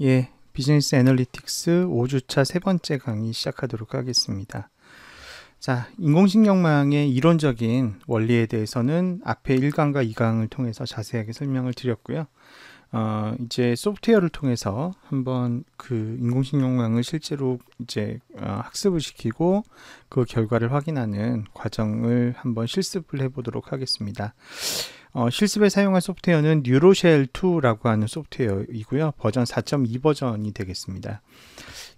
예, 비즈니스 애널리틱스 5주차 세 번째 강의 시작하도록 하겠습니다. 자, 인공신경망의 이론적인 원리에 대해서는 앞에 1강과 2강을 통해서 자세하게 설명을 드렸고요. 이제 소프트웨어를 통해서 한번 그 인공신경망을 실제로 이제 학습을 시키고 그 결과를 확인하는 과정을 한번 실습을 해보도록 하겠습니다. 실습에 사용한 소프트웨어는 뉴로쉘2라고 하는 소프트웨어이고요. 버전 4.2 버전이 되겠습니다.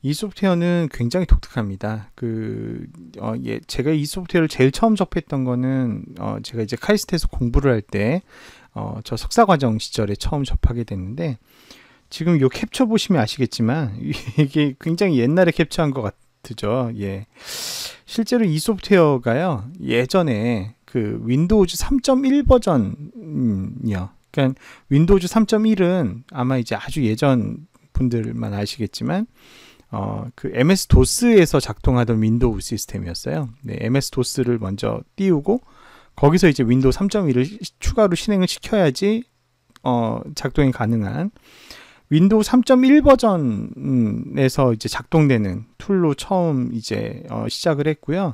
이 소프트웨어는 굉장히 독특합니다. 제가 이 소프트웨어를 제일 처음 접했던 거는 제가 이제 카이스트에서 공부를 할 때 저 석사과정 시절에 처음 접하게 됐는데, 지금 요 캡처 보시면 아시겠지만 이게 굉장히 옛날에 캡처한 것 같죠. 예. 실제로 이 소프트웨어가요, 예전에 그 윈도우즈 3.1 버전이요. 그러니까 윈도우즈 3.1은 아마 이제 아주 예전 분들만 아시겠지만 그 MS-DOS에서 작동하던 윈도우 시스템이었어요. 네, MS-DOS를 먼저 띄우고 거기서 이제 윈도우 3.1을 추가로 실행을 시켜야지 작동이 가능한 윈도우 3.1 버전에서 이제 작동되는 툴로 처음 이제 시작을 했고요.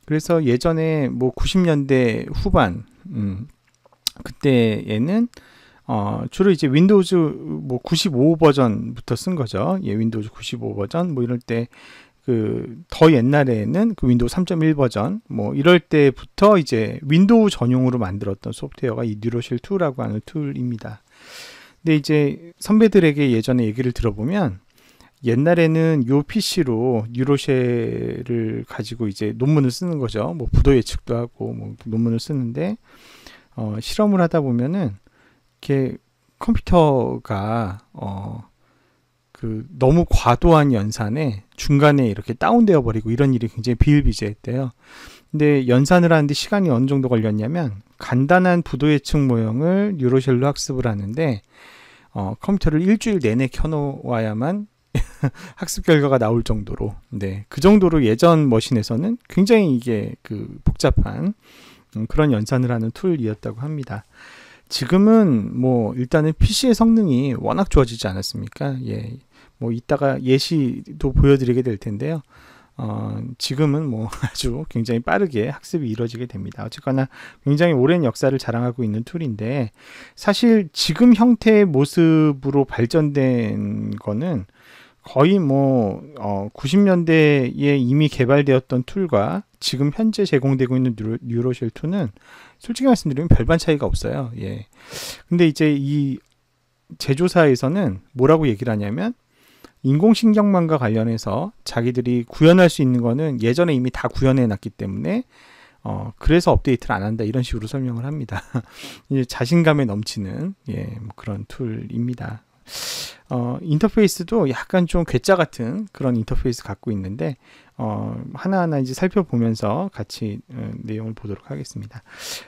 그래서 예전에 뭐 90년대 후반 그때에는 주로 이제 윈도우즈 뭐 95 버전부터 쓴 거죠. 예, 윈도우즈 95 버전 뭐 이럴 때 더 옛날에는 그 윈도우 3.1 버전 뭐 이럴 때부터 이제 윈도우 전용으로 만들었던 소프트웨어가 이 뉴로쉘2라고 하는 툴입니다. 근데 이제 선배들에게 예전에 얘기를 들어보면 옛날에는 요 PC로 뉴로쉘을 가지고 이제 논문을 쓰는 거죠. 뭐 부도 예측도 하고 뭐 논문을 쓰는데 실험을 하다 보면은 이렇게 컴퓨터가 너무 과도한 연산에 중간에 이렇게 다운되어 버리고 이런 일이 굉장히 비일비재했대요. 근데 연산을 하는데 시간이 어느 정도 걸렸냐면, 간단한 부도 예측 모형을 뉴로쉘로 학습을 하는데 컴퓨터를 일주일 내내 켜놓아야만 학습 결과가 나올 정도로, 네, 그 정도로 예전 머신에서는 굉장히 이게 복잡한 그런 연산을 하는 툴이었다고 합니다. 지금은 뭐 일단은 PC의 성능이 워낙 좋아지지 않았습니까? 예, 뭐 이따가 예시도 보여드리게 될 텐데요. 지금은 뭐 아주 굉장히 빠르게 학습이 이루어지게 됩니다. 어쨌거나 굉장히 오랜 역사를 자랑하고 있는 툴인데, 사실 지금 형태의 모습으로 발전된 거는 거의 뭐 90년대에 이미 개발되었던 툴과 지금 현재 제공되고 있는 뉴로쉘2는 솔직히 말씀드리면 별반 차이가 없어요. 예. 근데 이제 이 제조사에서는 뭐라고 얘기를 하냐면, 인공신경망과 관련해서 자기들이 구현할 수 있는 거는 예전에 이미 다 구현해 놨기 때문에 그래서 업데이트를 안 한다, 이런 식으로 설명을 합니다. 이제 자신감에 넘치는 뭐 그런 툴입니다. 인터페이스도 약간 좀 괴짜 같은 그런 인터페이스 갖고 있는데 하나하나 이제 살펴보면서 같이 내용을 보도록 하겠습니다.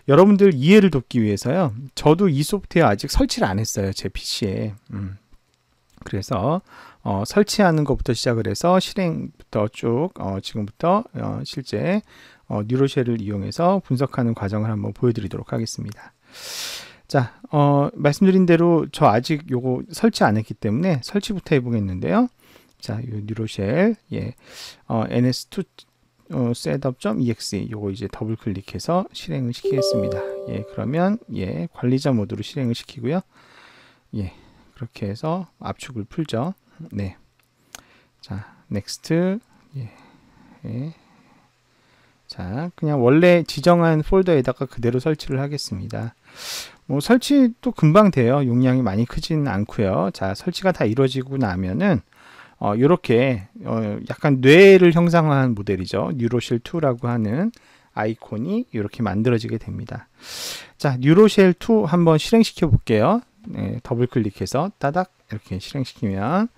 여러분들 이해를 돕기 위해서요, 저도 이 소프트웨어 아직 설치를 안 했어요, 제 PC에. 그래서 설치하는 것부터 시작을 해서 실행부터 쭉 지금부터 실제 뉴로쉘을 이용해서 분석하는 과정을 한번 보여드리도록 하겠습니다. 자, 말씀드린 대로 저 아직 요거 설치 안 했기 때문에 설치부터 해보겠는데요. 자, 요 뉴로쉘, 예, ns2 setup.exe 요거 이제 더블 클릭해서 실행을 시키겠습니다. 예, 그러면 예, 관리자 모드로 실행을 시키고요. 예, 그렇게 해서 압축을 풀죠. 네. 자, 넥스트. 예. 예. 자, 그냥 원래 지정한 폴더에다가 그대로 설치를 하겠습니다. 뭐 설치도 금방 돼요. 용량이 많이 크지는 않고요. 자, 설치가 다 이루어지고 나면은 요렇게 약간 뇌를 형상화한 모델이죠. 뉴로쉘2라고 하는 아이콘이 이렇게 만들어지게 됩니다. 자, 뉴로쉘2 한번 실행시켜 볼게요. 네, 더블 클릭해서 따닥 이렇게 실행시키면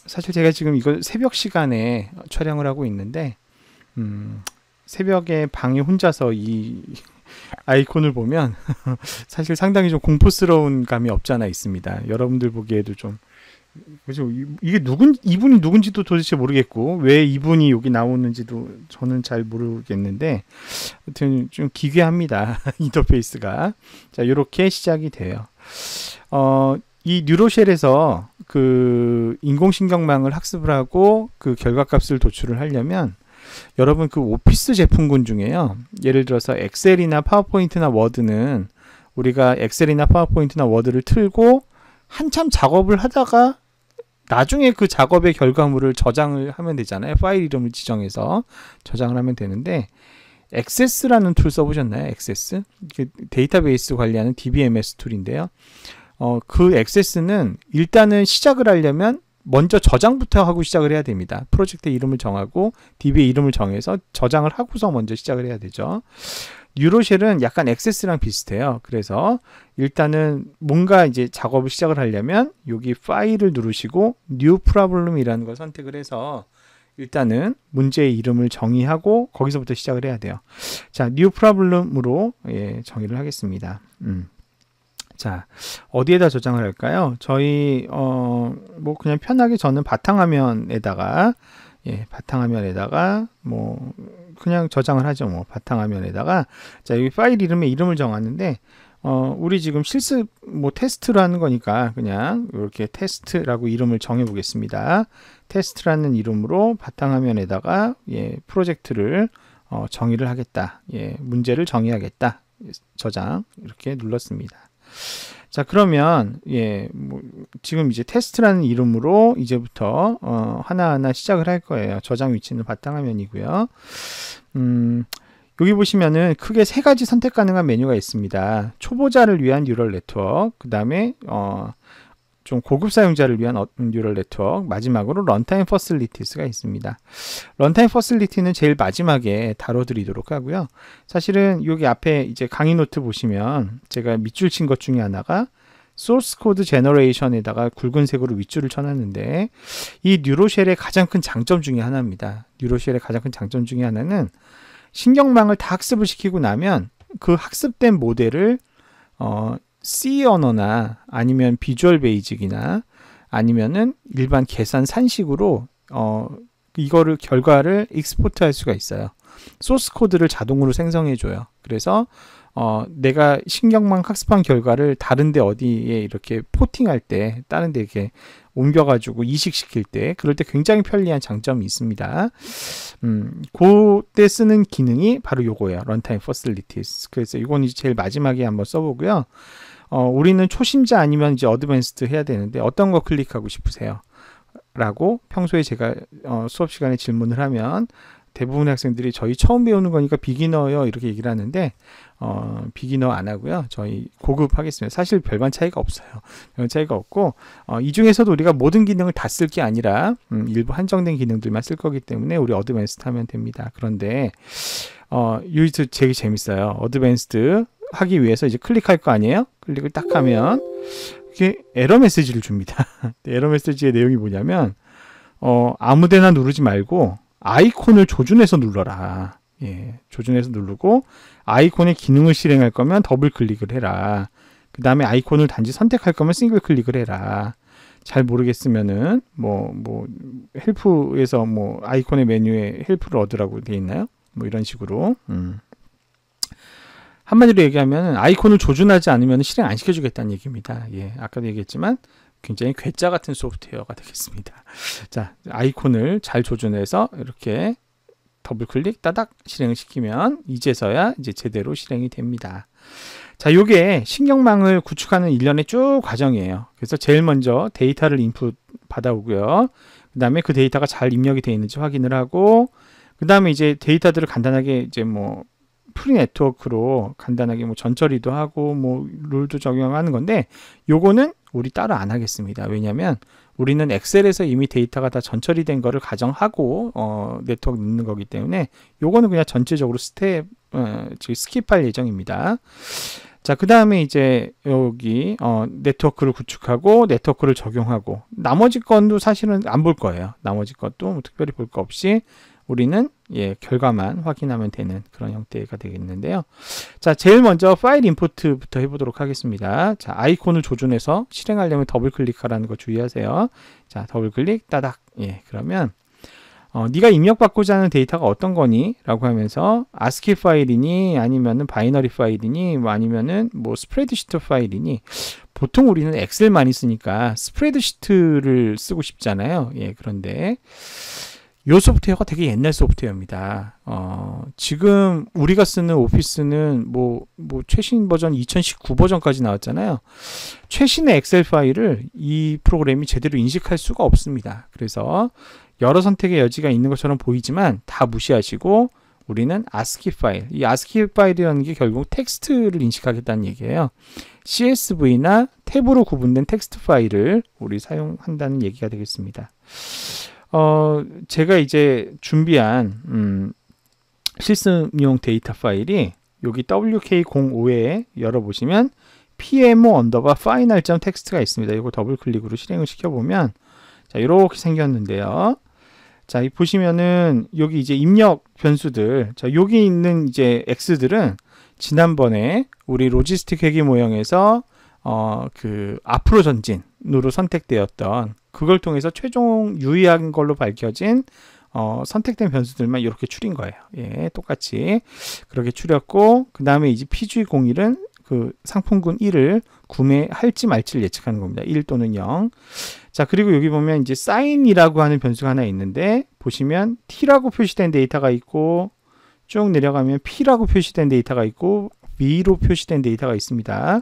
사실 제가 지금 이걸 새벽 시간에 촬영을 하고 있는데 새벽에 방에 혼자서 이 아이콘을 보면 사실 상당히 좀 공포스러운 감이 없지 않아 있습니다. 여러분들 보기에도 좀, 그죠? 이게 이분이 누군지도 도대체 모르겠고 왜 이분이 여기 나오는지도 저는 잘 모르겠는데, 하여튼 좀 기괴합니다. 인터페이스가. 자, 이렇게 시작이 돼요. 이 뉴로쉘에서 그 인공신경망을 학습을 하고 그 결과값을 도출을 하려면 여러분 그 오피스 제품군 중에요. 예를 들어서 엑셀이나 파워포인트나 워드는 우리가 엑셀이나 파워포인트나 워드를 틀고 한참 작업을 하다가 나중에 그 작업의 결과물을 저장을 하면 되잖아요. 파일 이름을 지정해서 저장을 하면 되는데 액세스라는 툴 써보셨나요? 액세스? 데이터베이스 관리하는 DBMS 툴인데요. 그 액세스는 일단은 시작을 하려면 먼저 저장부터 하고 시작을 해야 됩니다. 프로젝트 이름을 정하고 DB의 이름을 정해서 저장을 하고서 먼저 시작을 해야 되죠. 뉴로쉘은 약간 액세스랑 비슷해요. 그래서 일단은 뭔가 이제 작업을 시작을 하려면 여기 파일을 누르시고 New Problem이라는 걸 선택을 해서 일단은 문제의 이름을 정의하고 거기서부터 시작을 해야 돼요. 자, New Problem으로 정의를 하겠습니다. 자, 어디에다 저장을 할까요? 저희 뭐 그냥 편하게 저는 바탕화면에다가 바탕화면에다가 뭐 그냥 저장을 하죠. 뭐 바탕화면에다가 자, 여기 파일 이름을 정하는데 우리 지금 실습 뭐 테스트로 하는 거니까 그냥 이렇게 테스트라고 이름을 정해 보겠습니다. 테스트라는 이름으로 바탕화면에다가 프로젝트를 정의를 하겠다. 문제를 정의하겠다. 저장 이렇게 눌렀습니다. 자, 그러면 뭐 지금 이제 테스트라는 이름으로 이제부터 하나하나 시작을 할 거예요. 저장 위치는 바탕화면이고요. 여기 보시면은 크게 세 가지 선택 가능한 메뉴가 있습니다. 초보자를 위한 뉴럴 네트워크, 그 다음에 좀 고급 사용자를 위한 뉴럴 네트워크, 마지막으로 런타임 퍼실리티스가 있습니다. 런타임 퍼실리티는 제일 마지막에 다뤄드리도록 하고요. 사실은 여기 앞에 이제 강의 노트 보시면 제가 밑줄 친 것 중에 하나가 소스 코드 제너레이션에다가 굵은색으로 윗줄을 쳐놨는데 이 뉴로쉘의 가장 큰 장점 중에 하나입니다. 뉴로쉘의 가장 큰 장점 중에 하나는 신경망을 다 학습을 시키고 나면 그 학습된 모델을 C 언어나 아니면 비주얼 베이직이나 아니면은 일반 계산 산식으로 이거를 결과를 익스포트 할 수가 있어요. 소스 코드를 자동으로 생성해 줘요. 그래서 내가 신경망 학습한 결과를 다른데 어디에 이렇게 포팅할 때 다른 데 이렇게 옮겨가지고 이식시킬 때 그럴 때 굉장히 편리한 장점이 있습니다. 그때 쓰는 기능이 바로 요거예요. 런타임 퍼실리티스. 그래서 이건 이제 제일 마지막에 한번 써보고요. 우리는 초심자 아니면 이제 어드밴스드 해야 되는데 어떤 거 클릭하고 싶으세요? 라고 평소에 제가 수업 시간에 질문을 하면 대부분의 학생들이 저희 처음 배우는 거니까 비기너요 이렇게 얘기를 하는데 비기너 안 하고요. 저희 고급 하겠습니다. 사실 별반 차이가 없어요. 별반 차이가 없고 이 중에서도 우리가 모든 기능을 다 쓸 게 아니라 일부 한정된 기능들만 쓸 거기 때문에 우리 어드밴스드 하면 됩니다. 그런데 여기서 되게 재밌어요. 어드밴스드 하기 위해서 이제 클릭할 거 아니에요? 클릭을 딱 하면 이게 에러 메시지를 줍니다. 에러 메시지의 내용이 뭐냐면 아무데나 누르지 말고 아이콘을 조준해서 눌러라. 조준해서 누르고 아이콘의 기능을 실행할 거면 더블 클릭을 해라. 그 다음에 아이콘을 단지 선택할 거면 싱글 클릭을 해라. 잘 모르겠으면은 뭐 헬프에서 뭐 아이콘의 메뉴에 헬프를 얻으라고 돼 있나요? 뭐 이런 식으로. 한마디로 얘기하면 아이콘을 조준하지 않으면 실행 안 시켜주겠다는 얘기입니다. 아까도 얘기했지만 굉장히 괴짜 같은 소프트웨어가 되겠습니다. 자, 아이콘을 잘 조준해서 이렇게 더블 클릭 따닥 실행을 시키면 이제서야 이제 제대로 실행이 됩니다. 자, 요게 신경망을 구축하는 일련의 쭉 과정이에요. 그래서 제일 먼저 데이터를 인풋 받아오고요. 그 다음에 그 데이터가 잘 입력이 되어 있는지 확인을 하고, 그 다음에 이제 데이터들을 간단하게 이제 뭐 프리 네트워크로 간단하게 뭐 전처리도 하고 뭐 룰도 적용하는 건데 요거는 우리 따로 안 하겠습니다. 왜냐하면 우리는 엑셀에서 이미 데이터가 다 전처리된 거를 가정하고 네트워크 넣는 거기 때문에 요거는 그냥 전체적으로 스킵할 예정입니다. 자, 그 다음에 이제 여기 네트워크를 구축하고 네트워크를 적용하고 나머지 건도 사실은 안 볼 거예요. 나머지 것도 뭐 특별히 볼 거 없이 우리는 결과만 확인하면 되는 그런 형태가 되겠는데요. 자, 제일 먼저 파일 인풋부터 해보도록 하겠습니다. 자, 아이콘을 조준해서 실행하려면 더블 클릭하라는 거 주의하세요. 자, 더블 클릭 따닥. 그러면 네가 입력받고자 하는 데이터가 어떤 거니? 라고 하면서 ASCII 파일이니 아니면은 바이너리 파일이니 뭐 아니면은 뭐 스프레드시트 파일이니 보통 우리는 엑셀 많이 쓰니까 스프레드시트를 쓰고 싶잖아요. 예, 그런데 이 소프트웨어가 되게 옛날 소프트웨어입니다. 지금 우리가 쓰는 오피스는 뭐 최신 버전 2019 버전까지 나왔잖아요. 최신의 엑셀 파일을 이 프로그램이 제대로 인식할 수가 없습니다. 그래서 여러 선택의 여지가 있는 것처럼 보이지만 다 무시하시고 우리는 ASCII 파일, 이 ASCII 파일이라는 게 결국 텍스트를 인식하겠다는 얘기예요. CSV나 탭으로 구분된 텍스트 파일을 우리 사용한다는 얘기가 되겠습니다. 제가 이제 준비한 실습용 데이터 파일이 여기 WK05에 열어보시면 PMO_final.txt가 있습니다. 이거 더블 클릭으로 실행을 시켜보면 자, 이렇게 생겼는데요. 자, 보시면은 여기 이제 입력 변수들, 자, 여기 있는 이제 X들은 지난번에 우리 로지스틱 회귀 모형에서 그 앞으로 전진으로 선택되었던 그걸 통해서 최종 유의한 걸로 밝혀진 선택된 변수들만 이렇게 추린 거예요. 예, 똑같이 그렇게 추렸고 그 다음에 이제 PG01은 그 상품군 1을 구매할지 말지를 예측하는 겁니다. 1 또는 0. 자, 그리고 여기 보면 이제 sign이라고 하는 변수가 하나 있는데 보시면 t라고 표시된 데이터가 있고 쭉 내려가면 p라고 표시된 데이터가 있고 v로 표시된 데이터가 있습니다.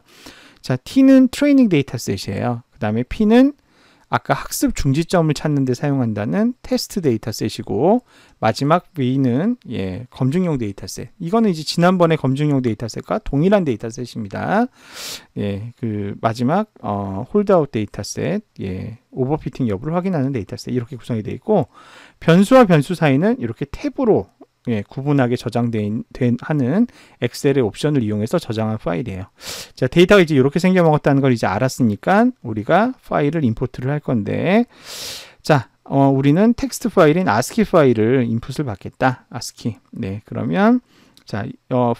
자, t는 트레이닝 데이터셋이에요. 그 다음에 p는 아까 학습 중지점을 찾는 데 사용한다는 테스트 데이터셋이고 마지막 V는 검증용 데이터셋. 이거는 이제 지난번에 검증용 데이터셋과 동일한 데이터셋입니다. 예, 그 마지막 홀드아웃 데이터셋, 오버피팅 여부를 확인하는 데이터셋 이렇게 구성이 되어 있고 변수와 변수 사이는 이렇게 탭으로 구분하게 하는 엑셀의 옵션을 이용해서 저장한 파일이에요. 자, 데이터가 이제 이렇게 생겨먹었다는 걸 이제 알았으니까 우리가 파일을 임포트를 할 건데, 자, 우리는 텍스트 파일인 ASCII 파일을 인풋을 받겠다. ASCII. 네, 그러면 자,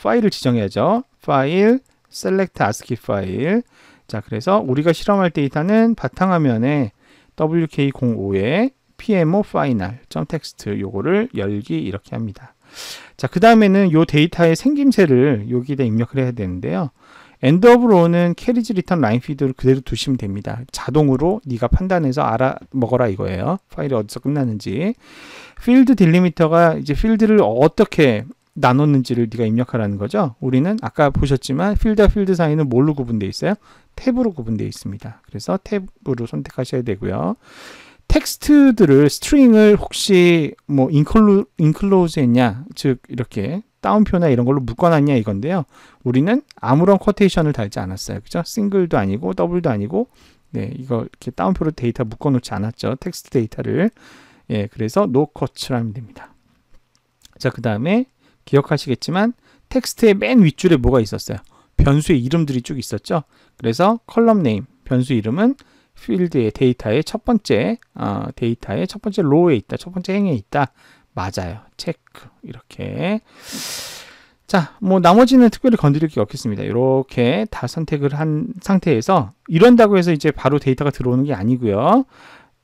파일을 지정해야죠. 파일, select ASCII 파일. 자, 그래서 우리가 실험할 데이터는 바탕화면에 WK05에 PMO final.txt 요거를 열기 이렇게 합니다. 자, 그 다음에는 요 데이터의 생김새를 여기다 입력을 해야 되는데요. end of row는 carriage return line feed를 그대로 두시면 됩니다. 자동으로 네가 판단해서 알아 먹어라 이거예요. 파일이 어디서 끝나는지. field delimiter가 이제 필드를 어떻게 나눴는지를 네가 입력하라는 거죠. 우리는 아까 보셨지만 필드와 필드 사이는 뭘로 구분되어 있어요? 탭으로 구분되어 있습니다. 그래서 탭으로 선택하셔야 되고요. 텍스트들을 스트링을 혹시 뭐 인클로즈 했냐, 즉 이렇게 따옴표나 이런 걸로 묶어놨냐 이건데요. 우리는 아무런 쿼테이션을 달지 않았어요. 그죠? 싱글도 아니고 더블도 아니고 이거 이렇게 따옴표로 데이터 묶어놓지 않았죠. 텍스트 데이터를. 그래서 no quotes를 하면 됩니다. 자, 그 다음에 기억하시겠지만 텍스트의 맨 윗줄에 뭐가 있었어요? 변수의 이름들이 쭉 있었죠. 그래서 컬럼 네임, 변수 이름은 필드의 데이터의 첫 번째 로우에 있다, 첫 번째 행에 있다. 맞아요. 체크. 이렇게. 자, 뭐 나머지는 특별히 건드릴 게 없겠습니다. 이렇게 다 선택을 한 상태에서 이런다고 해서 이제 바로 데이터가 들어오는 게 아니고요.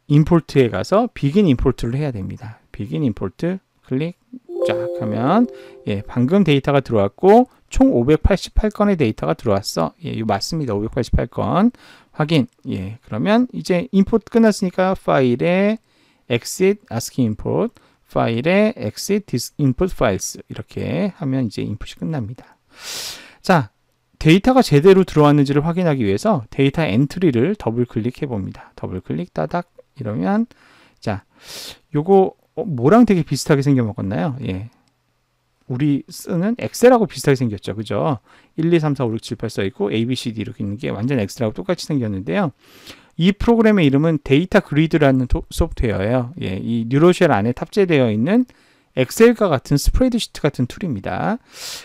임포트에 가서 비긴 임포트를 해야 됩니다. 비긴 임포트 클릭 쫙 하면 방금 데이터가 들어왔고 총 588건의 데이터가 들어왔어. 이거 맞습니다. 588건. 확인. 그러면 이제 임포트 끝났으니까 파일에 exit ASCII import, 파일에 exit this input files 이렇게 하면 이제 인풋이 끝납니다. 자, 데이터가 제대로 들어왔는지를 확인하기 위해서 데이터 엔트리를 더블 클릭해 봅니다. 더블 클릭 따닥 이러면 자, 요거 뭐랑 되게 비슷하게 생겨 먹었나요? 우리 쓰는 엑셀하고 비슷하게 생겼죠. 그죠? 1, 2, 3, 4, 5, 6, 7, 8 써있고 A, B, C, D 이렇게 있는 게 완전 엑셀하고 똑같이 생겼는데요. 이 프로그램의 이름은 데이터 그리드라는 소프트웨어예요. 이 뉴로쉘 안에 탑재되어 있는 엑셀과 같은 스프레드시트 같은 툴입니다.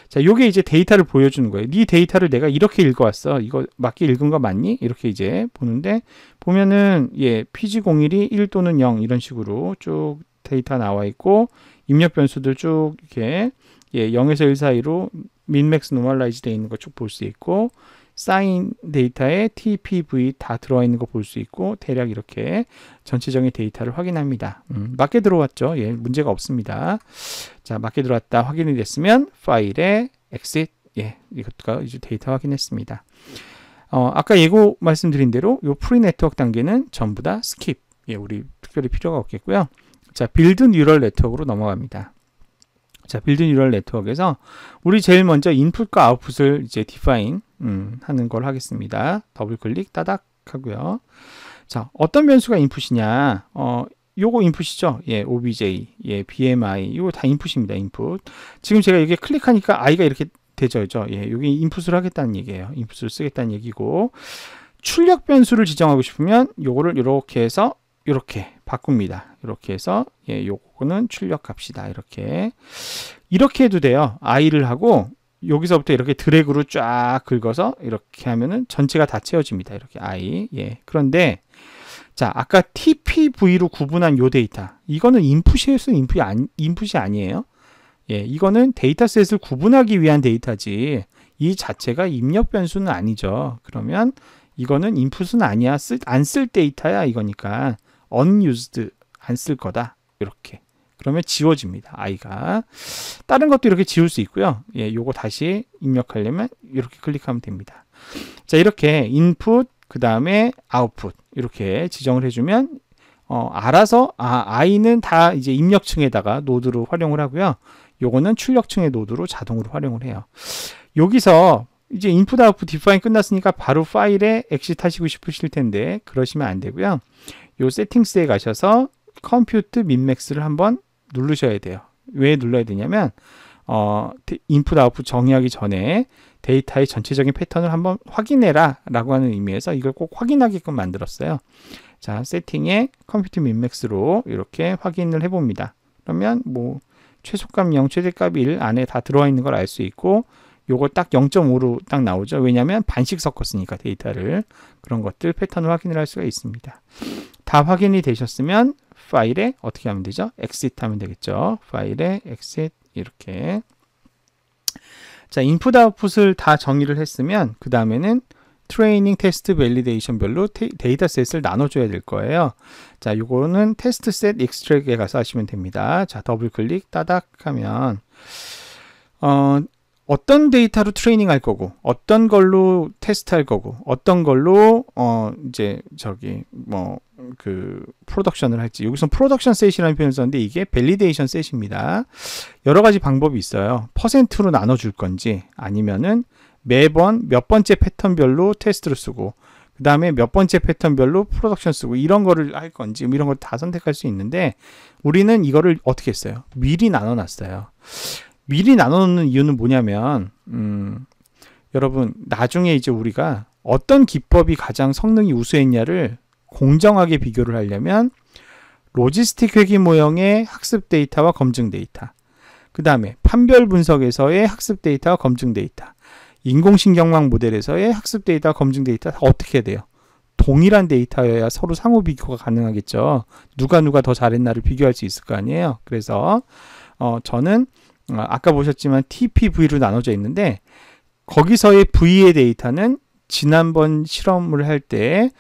자, 요게 이제 데이터를 보여주는 거예요. 네 데이터를 내가 이렇게 읽어왔어. 이거 맞게 읽은 거 맞니? 이렇게 이제 보는데 보면은 PG01이 1 또는 0 이런 식으로 쭉 데이터 나와 있고 입력 변수들 쭉 이렇게 0에서 1 사이로 민맥스 노멀라이즈 되어 있는 거 쭉 볼 수 있고 사인 데이터에 TPV 다 들어와 있는 거 볼 수 있고 대략 이렇게 전체적인 데이터를 확인합니다. 맞게 들어왔죠. 예, 문제가 없습니다. 자, 맞게 들어왔다 확인이 됐으면 파일에 exit, 예, 이것도 이제 데이터 확인했습니다. 아까 예고 말씀드린 대로 요 프리 네트워크 단계는 전부 다 스킵. 예, 우리 특별히 필요가 없겠고요. 자, 빌드 뉴럴 네트워크로 넘어갑니다. 자, 빌드 뉴럴 네트워크에서 우리 제일 먼저 인풋과 아웃풋을 이제 디파인 하는 걸 하겠습니다. 더블 클릭 따닥 하고요. 자, 어떤 변수가 인풋이냐? 요거 인풋이죠. 예, obj, 예, bmi, 요거 다 인풋입니다. 인풋. 지금 제가 여기 클릭하니까 i가 이렇게 되죠. 예, 여기 인풋을 하겠다는 얘기예요. 인풋을 쓰겠다는 얘기고, 출력 변수를 지정하고 싶으면 요거를 이렇게 해서 이렇게 바꿉니다. 이렇게 해서 예, 요거는 출력 값이다. 이렇게 해도 돼요. i를 하고 여기서부터 이렇게 드래그로 쫙 긁어서 이렇게 하면은 전체가 다 채워집니다. 이렇게 i. 예. 그런데 자, 아까 TPV로 구분한 요 데이터. 이거는 인풋이어서 인풋이 아니에요. 예, 이거는 데이터셋을 구분하기 위한 데이터지 이 자체가 입력 변수는 아니죠. 그러면 이거는 인풋은 아니야. 안 쓸 데이터야 이거니까 unused 안 쓸 거다. 이렇게. 그러면 지워집니다. i가. 다른 것도 이렇게 지울 수 있고요. 예, 요거 다시 입력하려면 이렇게 클릭하면 됩니다. 자, 이렇게 input 그 다음에 output 이렇게 지정을 해주면 알아서 i는 다 이제 입력층에다가 노드로 활용을 하고요. 요거는 출력층의 노드로 자동으로 활용을 해요. 여기서 이제 인풋 아웃풋 디파인 끝났으니까 바로 파일에 엑시트 하시고 싶으실 텐데 그러시면 안 되고요. 요 세팅스에 가셔서 컴퓨트 민맥스를 한번 누르셔야 돼요. 왜 눌러야 되냐면 인풋 아웃풋 정의하기 전에 데이터의 전체적인 패턴을 한번 확인해라 라고 하는 의미에서 이걸 꼭 확인하게끔 만들었어요. 자, 세팅에 컴퓨트 민맥스로 이렇게 확인을 해봅니다. 그러면 뭐 최소값 0, 최대값 1 안에 다 들어와 있는 걸 알 수 있고 요거 딱 0.5로 딱 나오죠. 왜냐하면 반씩 섞었으니까 데이터를. 그런 것들 패턴을 확인을 할 수가 있습니다. 다 확인이 되셨으면 파일에 어떻게 하면 되죠? exit 하면 되겠죠. 파일에 exit 이렇게. 자, 인풋 아웃풋을 다 정의를 했으면 그 다음에는 트레이닝, 테스트, 밸리데이션별로 데이터셋을 나눠줘야 될 거예요. 자, 요거는 테스트셋 익스트랙에 가서 하시면 됩니다. 자, 더블 클릭 따닥 하면 어떤 데이터로 트레이닝 할 거고 어떤 걸로 테스트 할 거고 어떤 걸로 이제 저기 뭐 그 프로덕션을 할지, 여기서 프로덕션 셋이라는 표현을 썼는데 이게 밸리데이션 셋입니다. 여러 가지 방법이 있어요. 퍼센트로 나눠 줄 건지 아니면은 매번 몇 번째 패턴별로 테스트를 쓰고 그 다음에 몇 번째 패턴별로 프로덕션 쓰고 이런 거를 할 건지 뭐 이런 걸 다 선택할 수 있는데 우리는 이거를 어떻게 했어요? 미리 나눠 놨어요. 미리 나눠 놓는 이유는 뭐냐면 여러분 나중에 이제 우리가 어떤 기법이 가장 성능이 우수했냐를 공정하게 비교를 하려면 로지스틱 회귀 모형의 학습 데이터와 검증 데이터, 그 다음에 판별 분석에서의 학습 데이터와 검증 데이터, 인공신경망 모델에서의 학습 데이터와 검증 데이터 다 어떻게 해야 돼요? 동일한 데이터여야 서로 상호 비교가 가능하겠죠. 누가 더 잘했나를 비교할 수 있을 거 아니에요. 그래서 저는 아까 보셨지만 TPV로 나눠져 있는데 거기서의 V의 데이터는 지난번 실험을 할 때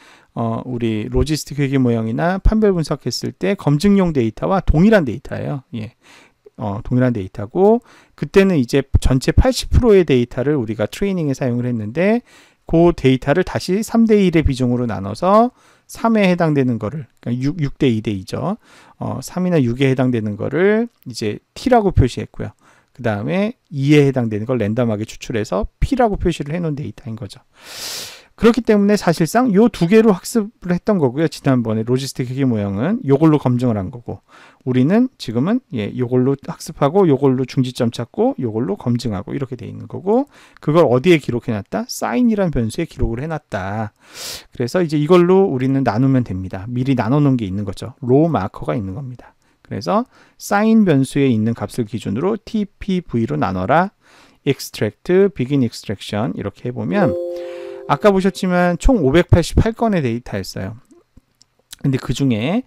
우리 로지스틱 회귀 모형이나 판별 분석했을 때 검증용 데이터와 동일한 데이터예요. 예. 동일한 데이터고 그때는 이제 전체 80%의 데이터를 우리가 트레이닝에 사용을 했는데 그 데이터를 다시 3대 1의 비중으로 나눠서 3에 해당되는 거를 그러니까 6대 2대 2죠. 3이나 6에 해당되는 거를 이제 T라고 표시했고요. 그 다음에 2에 해당되는 걸 랜덤하게 추출해서 P라고 표시를 해놓은 데이터인 거죠. 그렇기 때문에 사실상 요 두 개로 학습을 했던 거고요. 지난번에 로지스틱 회귀 모형은 요걸로 검증을 한 거고 우리는 지금은 요걸로 학습하고 요걸로 중지점 찾고 요걸로 검증하고 이렇게 돼 있는 거고 그걸 어디에 기록해놨다? 사인이란 변수에 기록을 해놨다. 그래서 이제 이걸로 우리는 나누면 됩니다. 미리 나눠놓은 게 있는 거죠. 로 마커가 있는 겁니다. 그래서 사인 변수에 있는 값을 기준으로 TPV로 나눠라. extract, begin extraction 이렇게 해보면 아까 보셨지만 총 588건의 데이터였어요. 근데 그 중에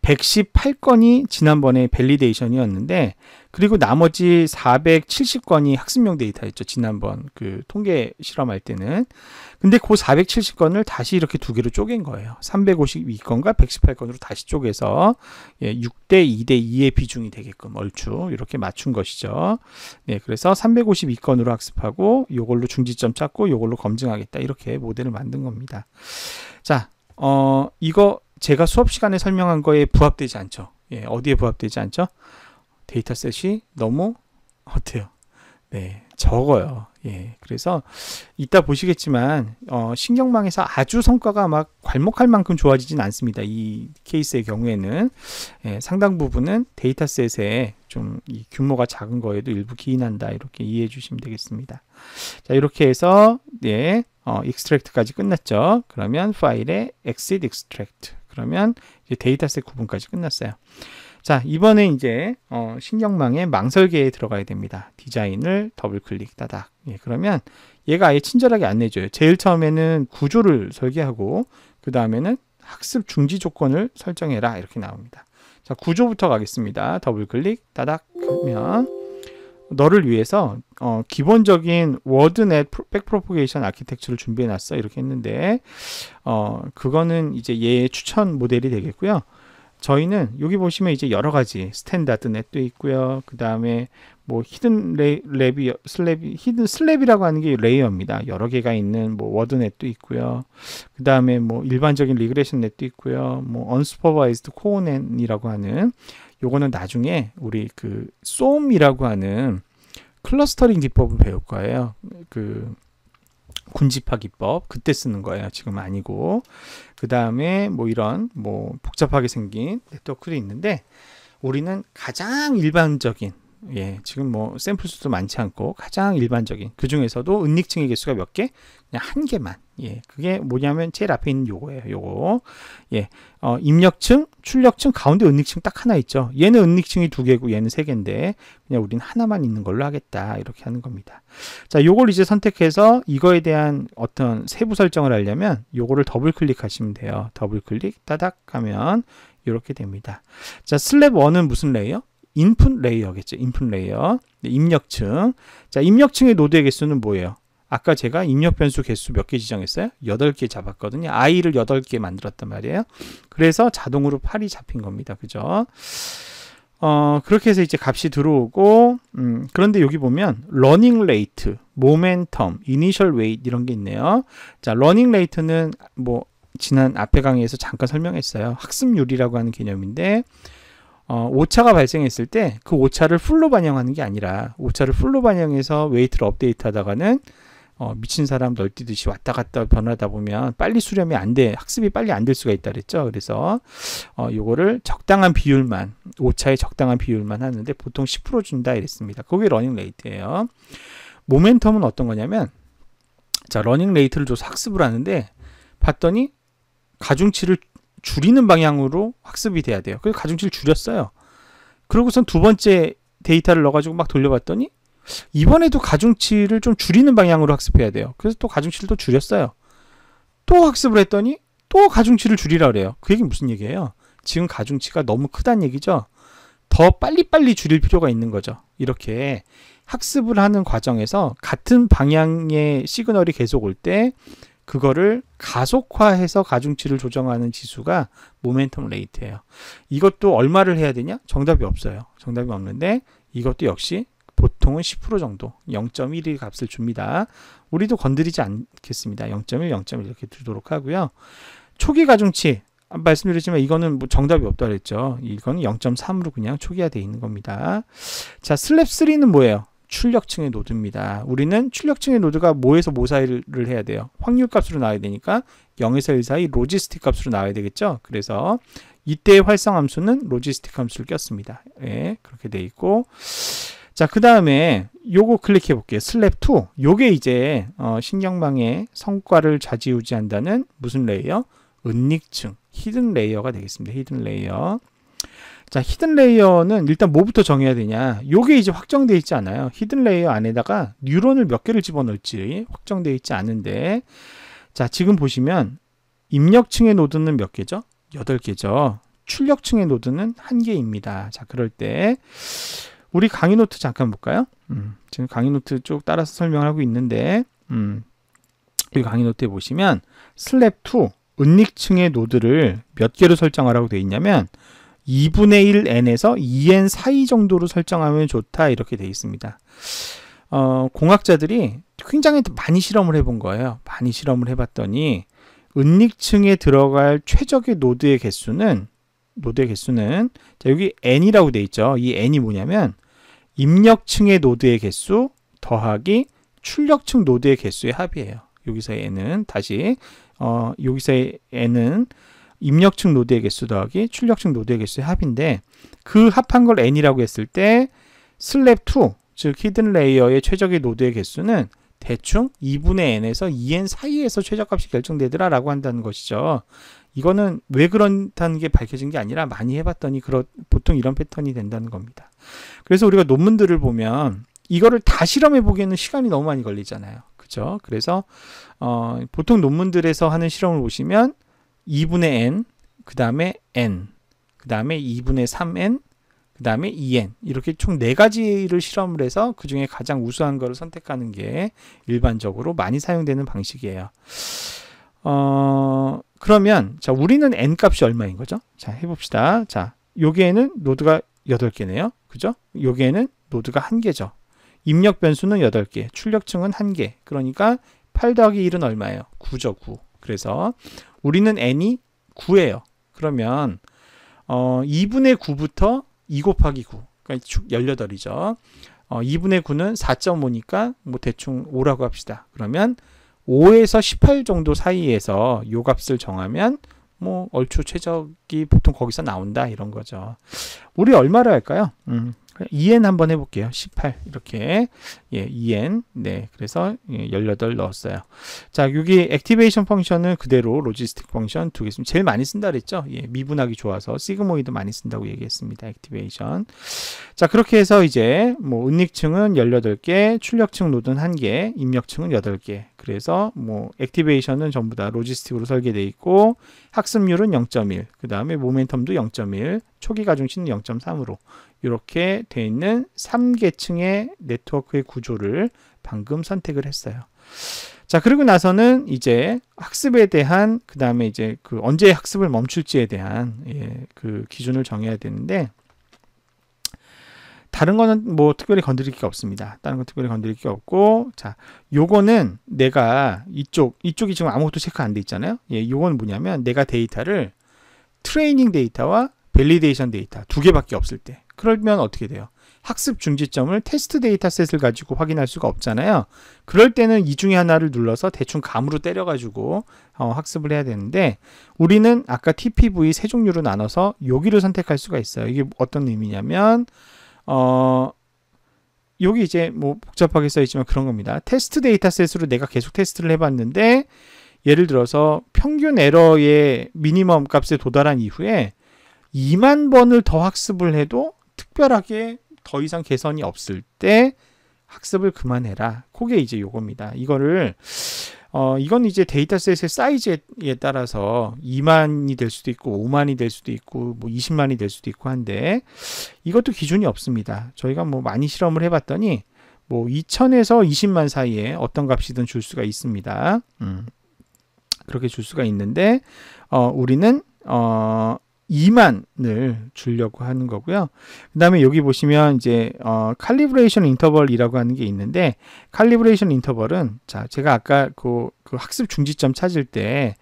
118건이 지난번에 밸리데이션이었는데, 그리고 나머지 470건이 학습용 데이터였죠. 지난번 그 통계 실험할 때는. 근데 그 470건을 다시 이렇게 두 개로 쪼갠 거예요. 352건과 118건으로 다시 쪼개서 6대 2대 2의 비중이 되게끔 얼추 이렇게 맞춘 것이죠. 네, 그래서 352건으로 학습하고 요걸로 중지점 찾고 요걸로 검증하겠다. 이렇게 모델을 만든 겁니다. 자, 이거 제가 수업 시간에 설명한 거에 부합되지 않죠. 어디에 부합되지 않죠? 데이터셋이 너무 어때요? 네, 적어요. 그래서 이따 보시겠지만 신경망에서 아주 성과가 막 괄목할 만큼 좋아지진 않습니다. 이 케이스의 경우에는 상당 부분은 데이터셋에 좀 이 규모가 작은 거에도 일부 기인한다. 이렇게 이해해 주시면 되겠습니다. 자, 이렇게 해서 extract까지 끝났죠. 그러면 파일에 exit extract. 그러면 이제 데이터셋 구분까지 끝났어요. 자, 이번에 이제 신경망의 망설계에 들어가야 됩니다. 디자인을 더블 클릭 따닥. 그러면 얘가 아예 친절하게 안내줘요. 제일 처음에는 구조를 설계하고 그 다음에는 학습 중지 조건을 설정해라. 이렇게 나옵니다. 자, 구조부터 가겠습니다. 더블 클릭 따닥 하면 너를 위해서 기본적인 워드넷 백프로포게이션 아키텍처를 준비해 놨어. 이렇게 했는데 그거는 이제 얘의 추천 모델이 되겠고요. 저희는 여기 보시면 이제 여러 가지 스탠다드 넷도 있고요. 그 다음에 뭐 히든 히든 슬랩이라고 하는 게 레이어입니다. 여러 개가 있는 뭐 워드넷도 있고요. 그 다음에 뭐 일반적인 리그레션 넷도 있고요. 뭐 언슈퍼바이즈드 코어넷이라고 하는 요거는 나중에 우리 그 솜이라고 하는 클러스터링 기법을 배울 거예요. 그 군집화 기법 그때 쓰는 거예요. 지금 아니고. 그 다음에 뭐 이런 뭐 복잡하게 생긴 네트워크도 있는데 우리는 가장 일반적인 지금 뭐 샘플 수도 많지 않고 가장 일반적인 그 중에서도 은닉층의 개수가 몇 개? 그냥 한 개만. 그게 뭐냐면 제일 앞에 있는 요거예요. 요거. 입력층, 출력층, 가운데 은닉층 딱 하나 있죠. 얘는 은닉층이 두 개고 얘는 세 개인데 그냥 우리는 하나만 있는 걸로 하겠다. 이렇게 하는 겁니다. 자, 요걸 이제 선택해서 이거에 대한 어떤 세부 설정을 하려면 요거를 더블 클릭하시면 돼요. 더블 클릭 따닥 하면 이렇게 됩니다. 자, 슬랩 1은 무슨 레이어? 인풋 레이어겠죠. 인풋 레이어. 입력층. 자, 입력층의 노드의 개수는 뭐예요? 아까 제가 입력 변수 개수 몇 개 지정했어요? 8개 잡았거든요. i를 8개 만들었단 말이에요. 그래서 자동으로 8이 잡힌 겁니다. 그죠? 그렇게 해서 이제 값이 들어오고, 그런데 여기 보면, 러닝 레이트, 모멘텀, 이니셜 웨이트 이런 게 있네요. 자, 러닝 레이트는 뭐, 지난 앞에 강의에서 잠깐 설명했어요. 학습률이라고 하는 개념인데, 오차가 발생했을 때 그 오차를 풀로 반영하는 게 아니라 오차를 풀로 반영해서 웨이트를 업데이트 하다가는 미친 사람 널뛰듯이 왔다 갔다 변하다 보면 빨리 수렴이 안 돼. 학습이 빨리 안 될 수가 있다 그랬죠. 그래서 요거를 적당한 비율만 오차의 적당한 비율만 하는데 보통 10% 준다 이랬습니다. 그게 러닝 레이트예요. 모멘텀은 어떤 거냐면 자, 러닝 레이트를 줘서 학습을 하는데 봤더니 가중치를 줄이는 방향으로 학습이 돼야 돼요. 그래서 가중치를 줄였어요. 그러고선 두 번째 데이터를 넣어가지고 막 돌려봤더니 이번에도 가중치를 좀 줄이는 방향으로 학습해야 돼요. 그래서 또 가중치를 또 줄였어요. 또 학습을 했더니 또 가중치를 줄이라 그래요. 그 얘기는 무슨 얘기예요? 지금 가중치가 너무 크다는 얘기죠. 더 빨리빨리 줄일 필요가 있는 거죠. 이렇게 학습을 하는 과정에서 같은 방향의 시그널이 계속 올 때 그거를 가속화해서 가중치를 조정하는 지수가 모멘텀 레이트예요. 이것도 얼마를 해야 되냐? 정답이 없어요. 정답이 없는데 이것도 역시 보통은 10% 정도 0.1의 값을 줍니다. 우리도 건드리지 않겠습니다. 0.1, 0.1 이렇게 두도록 하고요. 초기 가중치 말씀드렸지만 이거는 뭐 정답이 없다 그랬죠. 이거는 0.3으로 그냥 초기화되어 있는 겁니다. 자, 슬랩 3는 뭐예요? 출력층의 노드입니다. 우리는 출력층의 노드가 뭐에서 뭐 사이를 해야 돼요? 확률 값으로 나와야 되니까 0에서 1 사이 로지스틱 값으로 나와야 되겠죠. 그래서 이때의 활성 함수는 로지스틱 함수를 꼈습니다. 그렇게 돼 있고 자, 그 다음에 요거 클릭해 볼게요. 슬랩 2. 요게 이제 신경망의 성과를 좌지우지한다는 무슨 레이어? 은닉층, 히든 레이어가 되겠습니다. 히든 레이어. 자, 히든 레이어는 일단 뭐부터 정해야 되냐? 요게 이제 확정되어 있지 않아요. 히든 레이어 안에다가 뉴런을 몇 개를 집어넣을지 확정되어 있지 않은데 자, 지금 보시면 입력층의 노드는 몇 개죠? 8개죠. 출력층의 노드는 1개입니다. 자, 그럴 때 우리 강의 노트 잠깐 볼까요? 지금 강의 노트 쭉 따라서 설명하고 있는데 이 강의 노트에 보시면 슬랩2 은닉층의 노드를 몇 개로 설정하라고 되어 있냐면 2분의 1 n에서 2n 사이 정도로 설정하면 좋다 이렇게 되어 있습니다. 공학자들이 굉장히 많이 실험을 해본 거예요. 많이 실험을 해봤더니 은닉층에 들어갈 최적의 노드의 개수는 자, 여기 n이라고 되어 있죠. 이 n이 뭐냐면 입력층의 노드의 개수 더하기 출력층 노드의 개수의 합이에요. 여기서의 n은 다시 여기서의 n은 입력층 노드의 개수 더하기 출력층 노드의 개수의 합인데 그 합한 걸 n이라고 했을 때 슬랩2 즉 히든 레이어의 최적의 노드의 개수는 대충 2분의 n에서 2n 사이에서 최저값이 결정되더라 라고 한다는 것이죠. 이거는 왜 그렇다는 게 밝혀진 게 아니라 많이 해봤더니 보통 이런 패턴이 된다는 겁니다. 그래서 우리가 논문들을 보면 이거를 다 실험해 보기에는 시간이 너무 많이 걸리잖아요. 그죠? 그래서 보통 논문들에서 하는 실험을 보시면 2분의 n, 그 다음에 n, 그 다음에 2분의 3n, 그 다음에 2n 이렇게 총 4가지를 실험을 해서 그 중에 가장 우수한 거를 선택하는 게 일반적으로 많이 사용되는 방식이에요. 그러면 자 우리는 n 값이 얼마인 거죠? 자 해봅시다. 자 여기에는 노드가 8개네요. 그죠? 여기에는 노드가 1개죠. 입력 변수는 8개, 출력층은 1개. 그러니까 8 더하기 1은 얼마예요? 9죠, 9. 그래서 우리는 n이 9예요. 그러면 2분의 9부터 2 곱하기 9, 그러니까 18이죠. 2분의 9는 4.5니까 뭐 대충 5라고 합시다. 그러면 5에서 18 정도 사이에서 요 값을 정하면 뭐 얼추 최적이 보통 거기서 나온다 이런 거죠. 우리 얼마를 할까요? 2n 한번 해볼게요. 18 이렇게 2n 네 그래서 18 넣었어요. 자 여기 액티베이션 펑션은 그대로 로지스틱 펑션 두 개 있습니다. 제일 많이 쓴다 그랬죠. 미분하기 좋아서 시그모이드 많이 쓴다고 얘기했습니다. 액티베이션. 자 그렇게 해서 이제 뭐 은닉층은 18개, 출력층 노드는 1개, 입력층은 8개. 그래서 뭐 액티베이션은 전부 다 로지스틱으로 설계되어 있고 학습률은 0.1, 그 다음에 모멘텀도 0.1, 초기 가중치는 0.3으로 이렇게 되어 있는 3계층의 네트워크의 구조를 방금 선택을 했어요. 자, 그리고 나서는 이제 학습에 대한 그 다음에 이제 그 언제 학습을 멈출지에 대한 그 기준을 정해야 되는데 다른 거는 뭐 특별히 건드릴 게 없습니다. 다른 건 특별히 건드릴 게 없고 자, 요거는 내가 이쪽이 지금 아무것도 체크 안 돼 있잖아요. 요건 뭐냐면 내가 데이터를 트레이닝 데이터와 밸리데이션 데이터 두 개밖에 없을 때 그러면 어떻게 돼요? 학습 중지점을 테스트 데이터셋을 가지고 확인할 수가 없잖아요. 그럴 때는 이 중에 하나를 눌러서 대충 감으로 때려가지고 학습을 해야 되는데 우리는 아까 TPV 세 종류로 나눠서 여기를 선택할 수가 있어요. 이게 어떤 의미냐면 여기 이제 뭐 복잡하게 써있지만 그런 겁니다. 테스트 데이터셋으로 내가 계속 테스트를 해봤는데 예를 들어서 평균 에러의 미니멈 값에 도달한 이후에 2만 번을 더 학습을 해도 특별하게 더 이상 개선이 없을 때 학습을 그만해라. 그게 이제 요겁니다. 이건 이제 데이터셋의 사이즈에 따라서 2만이 될 수도 있고 5만이 될 수도 있고 뭐 20만이 될 수도 있고 한데 이것도 기준이 없습니다. 저희가 뭐 많이 실험을 해봤더니 뭐 2000에서 20만 사이에 어떤 값이든 줄 수가 있습니다. 그렇게 줄 수가 있는데 우리는 2만을 주려고 하는 거고요. 그 다음에 여기 보시면 이제 칼리브레이션 인터벌이라고 하는 게 있는데 칼리브레이션 인터벌은 자 제가 아까 그 학습 중지점 찾을 때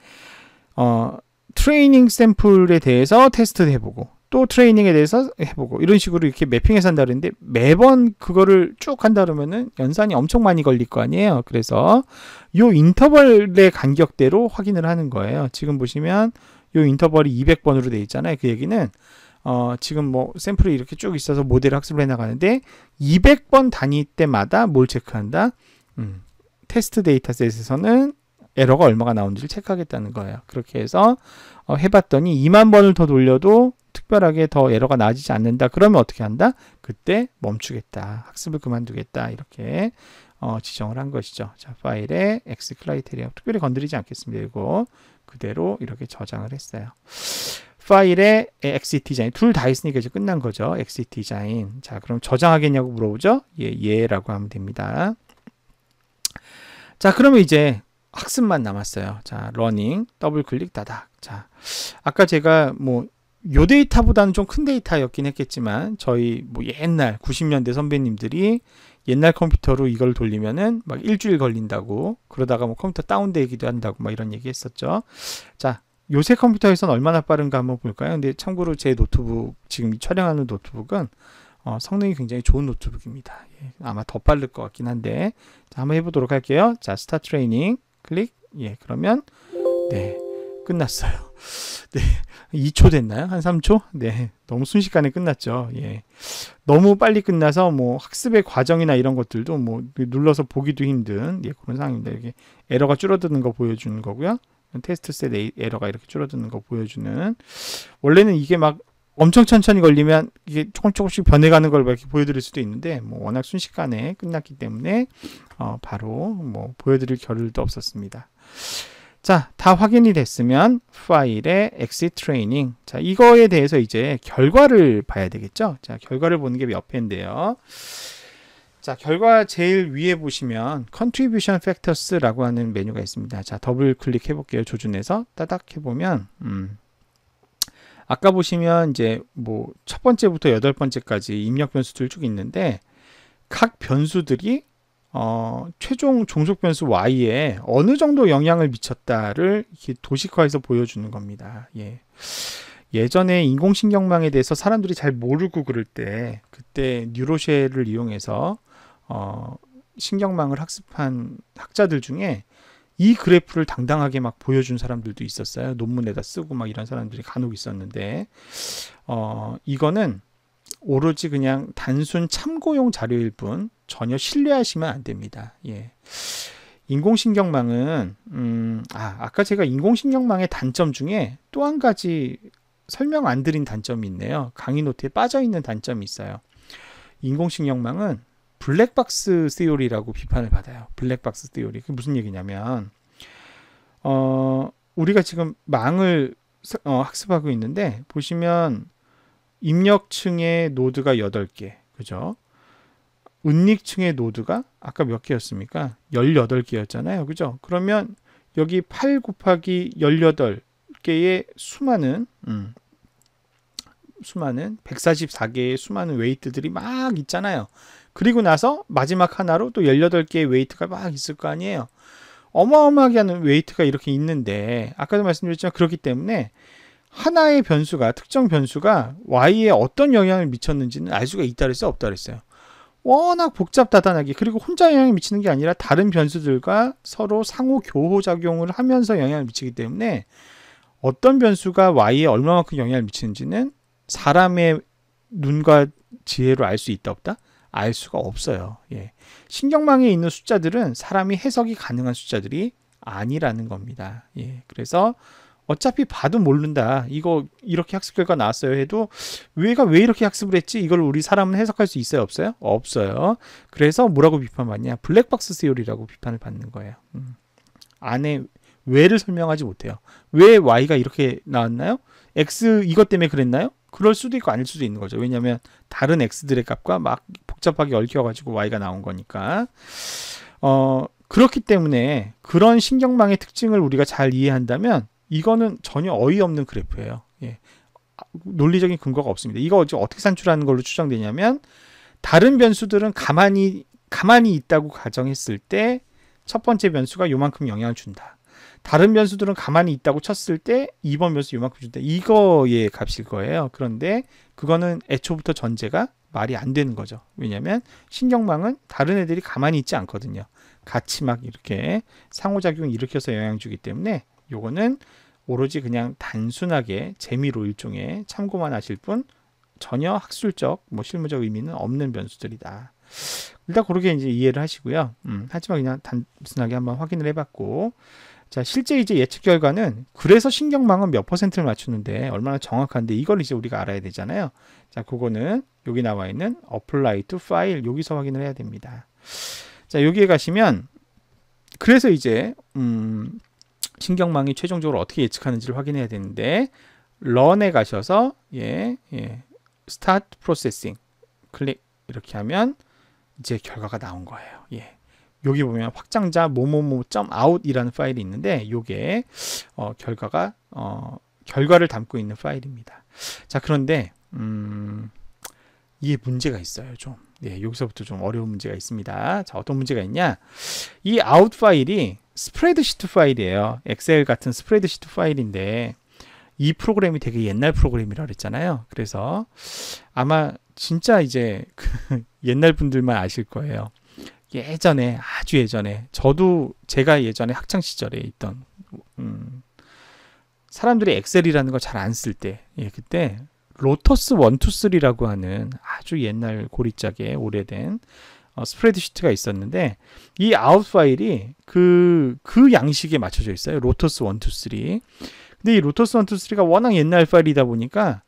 트레이닝 샘플에 대해서 테스트를 해보고 또 트레이닝에 대해서 해보고 이런 식으로 이렇게 매핑해서 한다 그랬는데 매번 그거를 쭉 한다 그러면은 연산이 엄청 많이 걸릴 거 아니에요. 그래서 요 인터벌의 간격대로 확인을 하는 거예요. 지금 보시면 요 인터벌이 200번으로 되어 있잖아요. 그 얘기는 지금 뭐 샘플이 이렇게 쭉 있어서 모델 학습을 해나가는데 200번 단위 때마다 뭘 체크한다? 테스트 데이터셋에서는 에러가 얼마가 나오는지를 체크하겠다는 거예요. 그렇게 해서 해봤더니 2만 번을 더 돌려도 특별하게 더 에러가 나아지지 않는다. 그러면 어떻게 한다? 그때 멈추겠다. 학습을 그만두겠다. 이렇게 지정을 한 것이죠. 자, 파일에 X 크라이테리아 특별히 건드리지 않겠습니다. 이거 그대로 이렇게 저장을 했어요. 파일에 exit design 둘 다 있으니까 이제 끝난 거죠. exit design. 자, 그럼 저장하겠냐고 물어보죠. 예라고 하면 됩니다. 자, 그러면 이제 학습만 남았어요. 자, 러닝 더블 클릭 다닥. 자, 아까 제가 뭐 요 데이터보다는 좀 큰 데이터였긴 했겠지만 저희 뭐 옛날 90년대 선배님들이 옛날 컴퓨터로 이걸 돌리면은 막 일주일 걸린다고, 그러다가 뭐 컴퓨터 다운되기도 한다고 막 이런 얘기 했었죠. 자, 요새 컴퓨터에서는 얼마나 빠른가 한번 볼까요? 근데 참고로 제 노트북, 지금 촬영하는 노트북은 성능이 굉장히 좋은 노트북입니다. 예, 아마 더 빠를 것 같긴 한데, 자, 한번 해보도록 할게요. 자, 스타트 트레이닝 클릭. 예, 그러면 네, 끝났어요. 네, 2초 됐나요? 한 3초? 네, 너무 순식간에 끝났죠. 예, 너무 빨리 끝나서 뭐 학습의 과정이나 이런 것들도 뭐 눌러서 보기도 힘든, 예, 그런 상황입니다. 이렇게 에러가 줄어드는 거 보여주는 거고요. 테스트 셋 에러가 이렇게 줄어드는 거 보여주는. 원래는 이게 막 엄청 천천히 걸리면 이게 조금씩 변해가는 걸 이렇게 보여드릴 수도 있는데, 뭐 워낙 순식간에 끝났기 때문에 바로 뭐 보여드릴 겨를도 없었습니다. 자, 다 확인이 됐으면 파일에 exit training. 자, 이거에 대해서 이제 결과를 봐야 되겠죠. 자, 결과를 보는 게 몇 회인데요. 자, 결과 제일 위에 보시면 contribution factors라고 하는 메뉴가 있습니다. 자, 더블 클릭해 볼게요. 조준해서 따닥 해보면 아까 보시면 이제 뭐 첫 번째부터 여덟 번째까지 입력 변수들 쭉 있는데, 각 변수들이 최종 종속 변수 y에 어느 정도 영향을 미쳤다를 이렇게 도식화해서 보여주는 겁니다. 예. 예전에 인공신경망에 대해서 사람들이 잘 모르고 그럴 때, 그때 뉴로쉘을 이용해서 신경망을 학습한 학자들 중에 이 그래프를 당당하게 막 보여준 사람들도 있었어요. 논문에다 쓰고 막 이런 사람들이 간혹 있었는데, 이거는 오로지 그냥 단순 참고용 자료일 뿐 전혀 신뢰하시면 안 됩니다. 예. 인공신경망은 아까 제가 인공신경망의 단점 중에 또 한 가지 설명 안 드린 단점이 있네요. 강의 노트에 빠져 있는 단점이 있어요. 인공신경망은 블랙박스 시오리라고 비판을 받아요. 블랙박스 시오리. 그게 무슨 얘기냐면 우리가 지금 망을 학습하고 있는데, 보시면 입력층의 노드가 8개, 그죠? 은닉층의 노드가 아까 몇 개였습니까? 18개였잖아요. 그죠? 그러면 여기 8 곱하기 18개의 수많은 144개의 수많은 웨이트들이 막 있잖아요. 그리고 나서 마지막 하나로 또 18개의 웨이트가 막 있을 거 아니에요. 어마어마하게 하는 웨이트가 이렇게 있는데, 아까도 말씀드렸지만 그렇기 때문에 하나의 변수가, 특정 변수가 y에 어떤 영향을 미쳤는지는 알 수가 있다 그랬어요, 없다 그랬어요? 워낙 복잡다단하게, 그리고 혼자 영향을 미치는 게 아니라 다른 변수들과 서로 상호 교호작용을 하면서 영향을 미치기 때문에 어떤 변수가 y에 얼마만큼 영향을 미치는지는 사람의 눈과 지혜로 알 수 있다 없다? 알 수가 없어요. 예. 신경망에 있는 숫자들은 사람이 해석이 가능한 숫자들이 아니라는 겁니다. 예. 그래서 어차피 봐도 모른다, 이거 이렇게 학습 결과 나왔어요 해도 얘가 왜 이렇게 학습을 했지, 이걸 우리 사람은 해석할 수 있어요 없어요? 없어요. 그래서 뭐라고 비판받냐, 블랙박스 시오리라고 비판을 받는 거예요. 안에 왜를 설명하지 못해요. 왜 y가 이렇게 나왔나요? x 이것 때문에 그랬나요? 그럴 수도 있고 아닐 수도 있는 거죠. 왜냐하면 다른 x들의 값과 막 복잡하게 얽혀가지고 y가 나온 거니까. 그렇기 때문에 그런 신경망의 특징을 우리가 잘 이해한다면 이거는 전혀 어이없는 그래프예요. 예. 논리적인 근거가 없습니다. 이거 어떻게 산출하는 걸로 추정되냐면, 다른 변수들은 가만히 있다고 가정했을 때 첫 번째 변수가 요만큼 영향을 준다. 다른 변수들은 가만히 있다고 쳤을 때 2번 변수 요만큼 준다. 이거의 값일 거예요. 그런데 그거는 애초부터 전제가 말이 안 되는 거죠. 왜냐하면 신경망은 다른 애들이 가만히 있지 않거든요. 같이 막 이렇게 상호작용을 일으켜서 영향 주기 때문에 요거는 오로지 그냥 단순하게 재미로 일종의 참고만 하실 뿐 전혀 학술적 뭐 실무적 의미는 없는 변수들이다. 일단 그렇게 이제 이해를 하시고요. 하지만 그냥 단순하게 한번 확인을 해봤고, 자, 실제 이제 예측 결과는 그래서 신경망은 몇 %를 맞추는데 얼마나 정확한데 이걸 이제 우리가 알아야 되잖아요. 자, 그거는 여기 나와 있는 apply to file 여기서 확인을 해야 됩니다. 자, 여기에 가시면 그래서 이제 신경망이 최종적으로 어떻게 예측하는지를 확인해야 되는데, 런에 가셔서 스타트 프로세싱 클릭 이렇게 하면 이제 결과가 나온 거예요. 여기 보면 확장자 뭐뭐뭐.out이라는 파일이 있는데 요게 결과를 담고 있는 파일입니다. 자, 그런데 이게 문제가 있어요. 좀 여기서부터 좀 어려운 문제가 있습니다. 자, 어떤 문제가 있냐? 이 out 파일이 스프레드시트 파일이에요. 엑셀 같은 스프레드시트 파일인데 이 프로그램이 되게 옛날 프로그램이라 그랬잖아요. 그래서 아마 진짜 이제 옛날 분들만 아실 거예요. 예전에, 아주 예전에, 제가 예전에 학창 시절에 있던 사람들이 엑셀이라는 걸 잘 안 쓸 때, 그때 로터스 1, 2, 3라고 하는 아주 옛날 고리짝에 오래된 스프레드시트가 있었는데 이 아웃 파일이 그 양식에 맞춰져 있어요. 로터스 1, 2, 3. 근데 이 로터스 1, 2, 3가 워낙 옛날 파일이다 보니까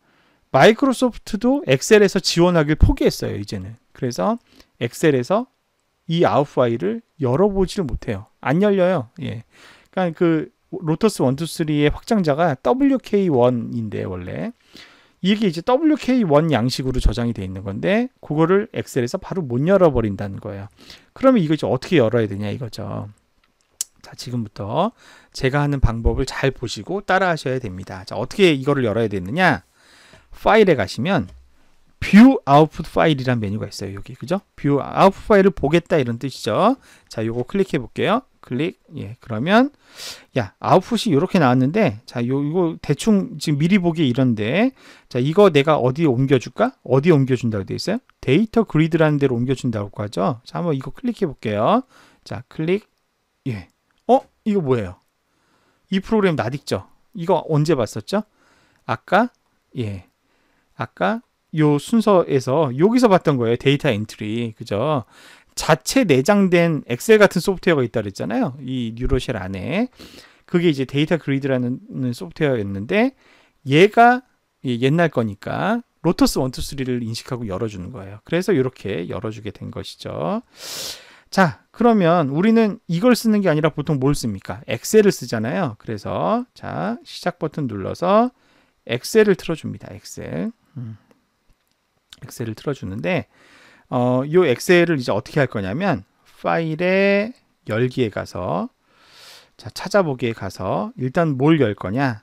마이크로소프트도 엑셀에서 지원하길 포기했어요. 이제는. 그래서 엑셀에서 이 아웃 파일을 열어보지를 못해요. 안 열려요. 그러니까 그 로터스 1, 2, 3의 확장자가 WK1인데 원래 이게 이제 WK1 양식으로 저장이 돼 있는 건데 그거를 엑셀에서 바로 못 열어버린다는 거예요. 그러면 이거 이제 어떻게 열어야 되냐 이거죠. 자, 지금부터 제가 하는 방법을 잘 보시고 따라 하셔야 됩니다. 자, 어떻게 이거를 열어야 되느냐? 파일에 가시면 뷰 아웃풋 파일이란 메뉴가 있어요. 여기 그죠? 뷰 아웃풋 파일을 보겠다 이런 뜻이죠. 자, 요거 클릭해 볼게요. 클릭. 그러면 아웃풋이 이렇게 나왔는데 자, 이거 대충 지금 미리 보기 이런데 자, 이거 내가 어디에 옮겨줄까? 어디에 옮겨준다고 되어 있어요? 데이터 그리드라는 데로 옮겨준다고 하죠. 자, 한번 이거 클릭해 볼게요. 자, 클릭. 이거 뭐예요? 이 프로그램 낯익죠? 이거 언제 봤었죠? 아까 요 순서에서 여기서 봤던 거예요. 데이터 엔트리. 그죠? 자체 내장된 엑셀 같은 소프트웨어가 있다 그랬잖아요. 이 뉴로쉘 안에. 그게 이제 데이터 그리드라는 소프트웨어였는데 얘가 옛날 거니까 로터스 1, 2, 3를 인식하고 열어주는 거예요. 그래서 이렇게 열어주게 된 것이죠. 자, 그러면 우리는 이걸 쓰는 게 아니라 보통 뭘 씁니까? 엑셀을 쓰잖아요. 그래서 자, 시작 버튼 눌러서 엑셀을 틀어줍니다. 엑셀을 틀어주는데 요 엑셀을 이제 어떻게 할 거냐면 파일에 열기에 가서 자, 찾아보기에 가서 일단 뭘 열 거냐?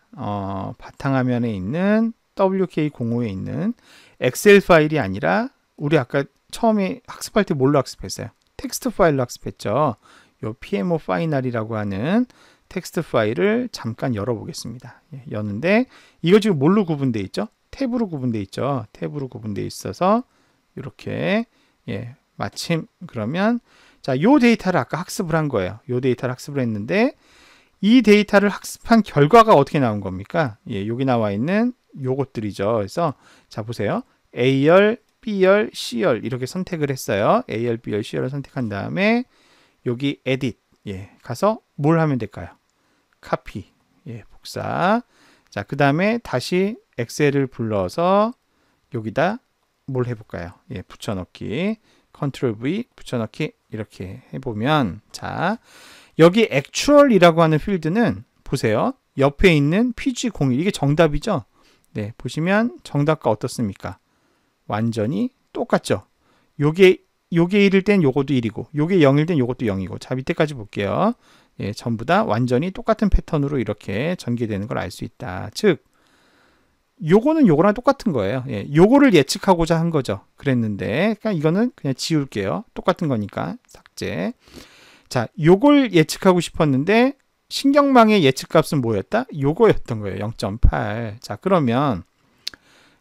바탕화면에 있는 WK05에 있는 엑셀 파일이 아니라 우리 아까 처음에 학습할 때 뭘로 학습했어요? 텍스트 파일로 학습했죠. 요 PMO 파이널이라고 하는 텍스트 파일을 잠깐 열어보겠습니다. 여는데 이거 지금 뭘로 구분되어 있죠? 탭으로 구분되어 있죠. 탭으로 구분되어 있어서 이렇게 마침 그러면 자, 요 데이터를 아까 학습을 한 거예요. 요 데이터를 학습을 했는데 이 데이터를 학습한 결과가 어떻게 나온 겁니까? 여기 나와 있는 요것들이죠. 그래서 자, 보세요. A열, B열, C열 이렇게 선택을 했어요. A열, B열, C열을 선택한 다음에 여기 Edit 가서 뭘 하면 될까요? Copy 복사. 자, 그 다음에 다시 엑셀을 불러서 여기다 뭘 해볼까요? 붙여넣기. Ctrl V 붙여넣기 이렇게 해보면 자, 여기 Actual이라고 하는 필드는 보세요. 옆에 있는 PG01 이게 정답이죠? 네, 보시면 정답과 어떻습니까? 완전히 똑같죠? 요게 1일 땐 요것도 1이고 요게 0일 땐 요것도 0이고 자, 밑에까지 볼게요. 전부 다 완전히 똑같은 패턴으로 이렇게 전개되는 걸 알 수 있다. 즉 요거는 요거랑 똑같은 거예요. 요거를 예측하고자 한 거죠. 그랬는데 그러니까 이거는 그냥 지울게요. 똑같은 거니까 삭제. 자, 요걸 예측하고 싶었는데 신경망의 예측값은 뭐였다? 요거였던 거예요. 0.8. 자, 그러면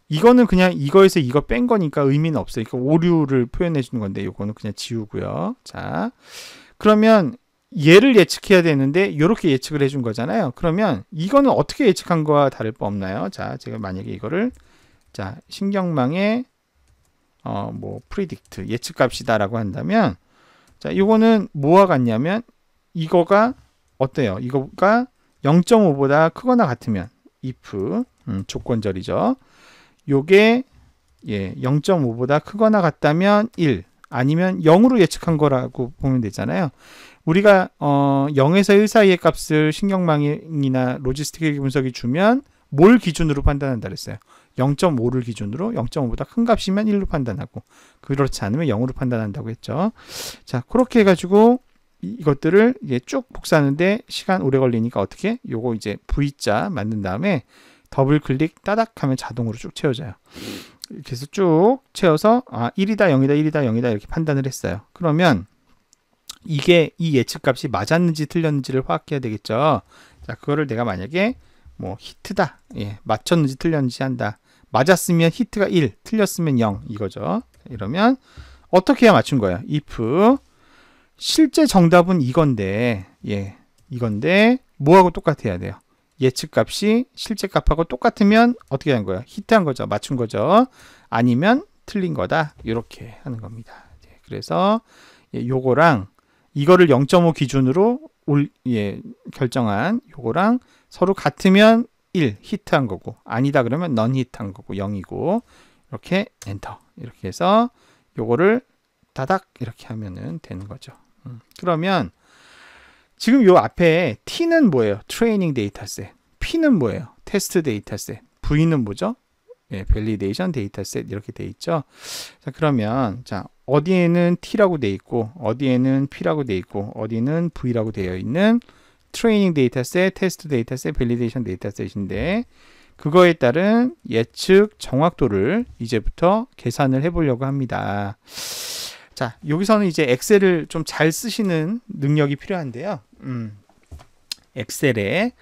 이거는 그냥 이거에서 이거 뺀 거니까 의미는 없어요. 그러니까 오류를 표현해 주는 건데 요거는 그냥 지우고요. 자, 그러면 얘를 예측해야 되는데 이렇게 예측을 해준 거잖아요. 그러면 이거는 어떻게 예측한 거와 다를 바 없나요? 자, 제가 만약에 이거를 자, 신경망의 뭐 프리딕트 예측값이다라고 한다면 자, 이거는 뭐와 같냐면 이거가 어때요? 이거가 0.5보다 크거나 같으면 if 조건절이죠. 요게 0.5보다 크거나 같다면 1 아니면 0으로 예측한 거라고 보면 되잖아요. 우리가 0에서 1 사이의 값을 신경망이나 로지스틱 분석이 주면 뭘 기준으로 판단한다 그랬어요? 0.5를 기준으로 0.5보다 큰 값이면 1로 판단하고 그렇지 않으면 0으로 판단한다고 했죠. 자, 그렇게 해가지고 이것들을 이제 쭉 복사하는데 시간 오래 걸리니까 어떻게? 요거 이제 V자 만든 다음에 더블 클릭 따닥 하면 자동으로 쭉 채워져요. 이렇게 해서 쭉 채워서 1이다 0이다 1이다 0이다 이렇게 판단을 했어요. 그러면 이게 이 예측값이 맞았는지 틀렸는지를 파악해야 되겠죠. 자, 그거를 내가 만약에 뭐 히트다, 맞췄는지 틀렸는지 한다. 맞았으면 히트가 1, 틀렸으면 0 이거죠. 이러면 어떻게 해야 맞춘 거예요? if 실제 정답은 이건데, 이건데 뭐하고 똑같아야 돼요? 예측값이 실제 값하고 똑같으면 어떻게 한 거예요? 히트한 거죠. 맞춘 거죠. 아니면 틀린 거다. 이렇게 하는 겁니다. 그래서 요거랑 이거를 0.5 기준으로 결정한 요거랑 서로 같으면 1 히트한 거고 아니다 그러면 넌 히트한 거고 0이고 이렇게 엔터 이렇게 해서 요거를 다닥 이렇게 하면은 되는 거죠. 그러면 지금 요 앞에 T는 뭐예요? 트레이닝 데이터셋. P는 뭐예요? 테스트 데이터셋. V는 뭐죠? 밸리데이션 데이터셋 이렇게 돼 있죠. 자, 그러면 자, 어디에는 T라고 돼 있고 어디에는 P라고 돼 있고 어디는 V라고 되어 있는 트레이닝 데이터셋, 테스트 데이터셋, 밸리데이션 데이터셋인데 그거에 따른 예측 정확도를 이제부터 계산을 해 보려고 합니다. 자, 여기서는 이제 엑셀을 좀 잘 쓰시는 능력이 필요한데요. 엑셀에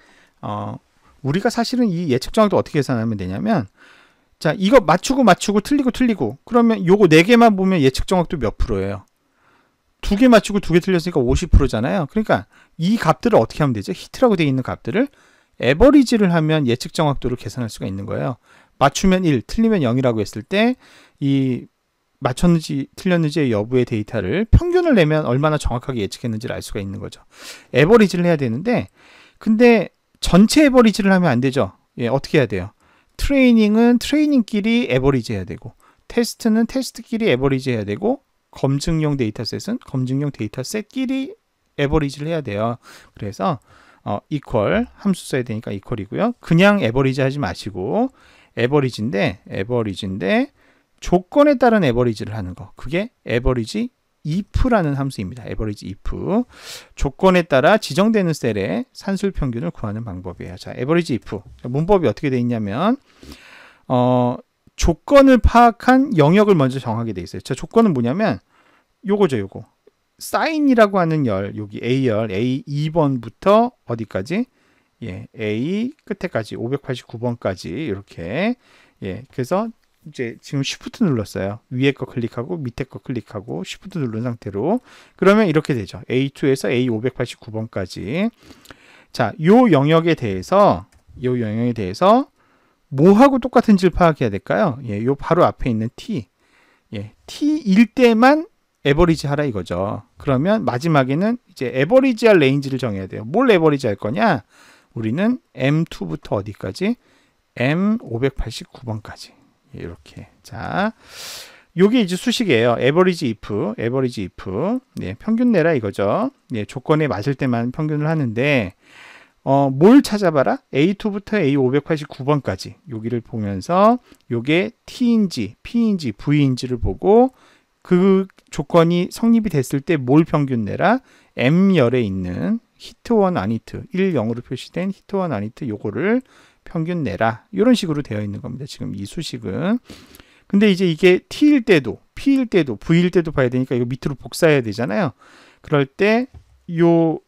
우리가 사실은 이 예측 정확도 어떻게 계산하면 되냐면 자, 이거 맞추고 틀리고 그러면 요거 4개만 보면 예측 정확도 몇 프로예요? 2개 맞추고 2개 틀렸으니까 50%잖아요. 그러니까 이 값들을 어떻게 하면 되죠? 히트라고 되어 있는 값들을 에버리지를 하면 예측 정확도를 계산할 수가 있는 거예요. 맞추면 1, 틀리면 0이라고 했을 때 이 맞췄는지 틀렸는지의 여부의 데이터를 평균을 내면 얼마나 정확하게 예측했는지를 알 수가 있는 거죠. 에버리지를 해야 되는데 근데 전체 에버리지를 하면 안 되죠. 어떻게 해야 돼요? 트레이닝은 트레이닝끼리 에버리지 해야 되고 테스트는 테스트끼리 에버리지 해야 되고 검증용 데이터셋은 검증용 데이터셋끼리 에버리지를 해야 돼요. 그래서 equal 함수 써야 되니까 equal이고요. 그냥 에버리지 하지 마시고 에버리지인데 조건에 따른 에버리지를 하는 거. 그게 에버리지 if라는 함수입니다. 에버리지 if. 조건에 따라 지정되는 셀의 산술 평균을 구하는 방법이에요. 자, 에버리지 if. 문법이 어떻게 되어 있냐면 조건을 파악한 영역을 먼저 정하게 돼 있어요. 자, 조건은 뭐냐면 요거죠, 요거. 사인이라고 하는 열, 여기 A열, A2번부터 어디까지? A 끝에까지 589번까지 이렇게. 그래서 이제 지금 Shift 눌렀어요. 위에 거 클릭하고 밑에 거 클릭하고 Shift 누른 상태로 그러면 이렇게 되죠. A2에서 A589번까지. 자, 요 영역에 대해서 뭐하고 똑같은지를 파악해야 될까요? 요 바로 앞에 있는 T. T일 때만 에버리지 하라 이거죠. 그러면 마지막에는 이제 에버리지 할 레인지를 정해야 돼요. 뭘 에버리지 할 거냐? 우리는 M2부터 어디까지? M589번까지. 이렇게. 자, 요게 이제 수식이에요. 에버리지 if. 평균 내라 이거죠. 조건에 맞을 때만 평균을 하는데 뭘 찾아봐라? A2부터 A589번까지 여기를 보면서 요게 T인지 P인지 V인지를 보고 그 조건이 성립이 됐을 때 뭘 평균 내라? M열에 있는 히트1 안히트 1, 0으로 표시된 히트1 안히트 요거를 평균 내라. 이런 식으로 되어 있는 겁니다. 지금 이 수식은. 근데 이제 이게 T일 때도 P일 때도 V일 때도 봐야 되니까 이거 밑으로 복사해야 되잖아요. 그럴 때 요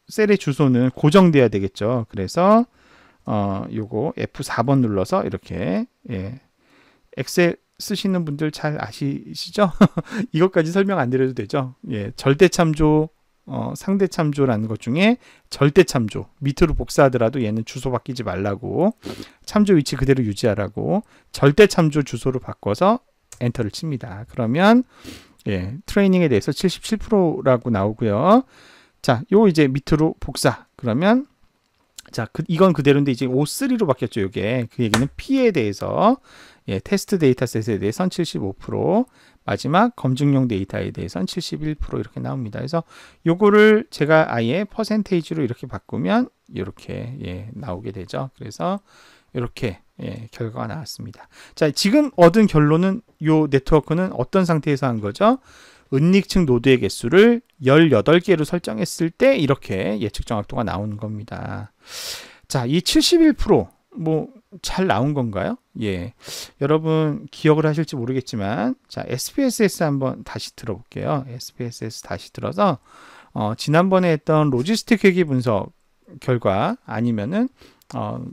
셀의 주소는 고정돼야 되겠죠. 그래서 요거 F4번 눌러서 이렇게 엑셀 쓰시는 분들 잘 아시죠? 이것까지 설명 안 드려도 되죠. 절대 참조, 상대 참조라는 것 중에 절대 참조, 밑으로 복사하더라도 얘는 주소 바뀌지 말라고, 참조 위치 그대로 유지하라고 절대 참조 주소로 바꿔서 엔터를 칩니다. 그러면 트레이닝에 대해서 77%라고 나오고요. 자, 요 이제 밑으로 복사. 그러면 자, 이건 그대로인데 이제 O3로 바뀌었죠. 요게. 그 얘기는 P에 대해서 테스트 데이터셋에 대해서는 75%, 마지막 검증용 데이터에 대해서는 71% 이렇게 나옵니다. 그래서 요거를 제가 아예 퍼센테이지로 이렇게 바꾸면 이렇게 나오게 되죠. 그래서 이렇게 결과가 나왔습니다. 자, 지금 얻은 결론은 요 네트워크는 어떤 상태에서 한 거죠? 은닉층 노드의 개수를 18개로 설정했을 때 이렇게 예측 정확도가 나오는 겁니다. 자, 이 71% 뭐 잘 나온 건가요? 여러분 기억을 하실지 모르겠지만, 자, SPSS 한번 다시 들어볼게요. SPSS 다시 들어서 지난번에 했던 로지스틱 회계 분석 결과 아니면은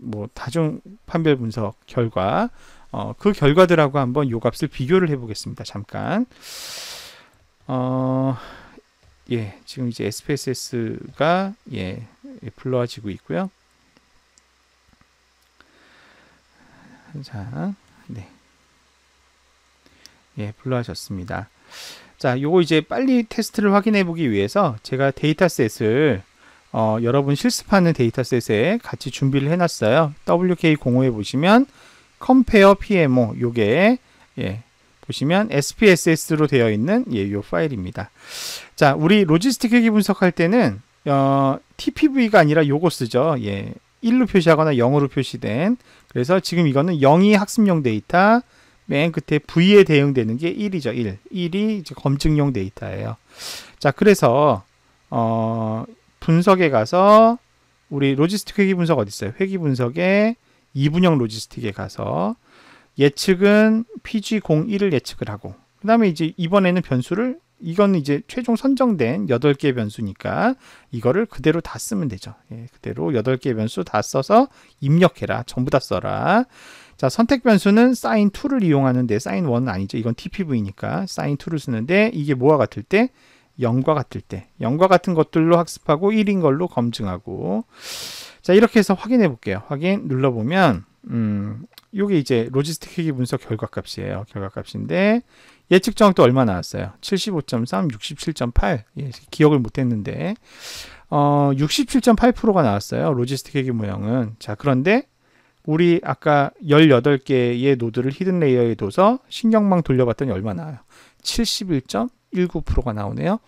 뭐 다중 판별 분석 결과 그 결과들하고 한번 요 값을 비교를 해 보겠습니다. 잠깐. 지금 이제 SPSS가 불러지고 있고요. 자, 불러졌습니다. 자, 요거 이제 빨리 테스트를 확인해 보기 위해서 제가 데이터셋을 여러분 실습하는 데이터셋에 같이 준비를 해 놨어요. WK05에 보시면 compare PMO 요게 보시면 SPSS로 되어 있는 요 파일입니다. 자, 우리 로지스틱 회계 분석할 때는 TPV가 아니라 요거 쓰죠. 1로 표시하거나 0으로 표시된, 그래서 지금 이거는 0이 학습용 데이터, 맨 끝에 V에 대응되는 게 1이죠. 1이 이제 검증용 데이터예요. 자, 그래서 분석에 가서 우리 로지스틱 회계 분석 어디 있어요? 회계 분석에 2분형 로지스틱에 가서 예측은 PG01을 예측을 하고, 그 다음에 이제 이번에는 변수를, 이건 이제 최종 선정된 8개의 변수니까 이거를 그대로 다 쓰면 되죠. 그대로 8개의 변수 다 써서 입력해라. 전부 다 써라. 자, 선택 변수는 sin2를 이용하는데, sin1은 아니죠. 이건 TPV니까 sin2를 쓰는데, 이게 뭐와 같을 때? 0과 같을 때. 0과 같은 것들로 학습하고 1인 걸로 검증하고. 자, 이렇게 해서 확인해 볼게요. 확인 눌러보면 요게 이제 로지스틱 회계 분석 결과값이에요. 결과값인데 예측 정확도 얼마 나왔어요? 75.3, 67.8. 기억을 못했는데 67.8%가 나왔어요. 로지스틱 회계 모형은. 자, 그런데 우리 아까 18개의 노드를 히든 레이어에 둬서 신경망 돌려봤더니 얼마 나와요? 71.19%가 나오네요.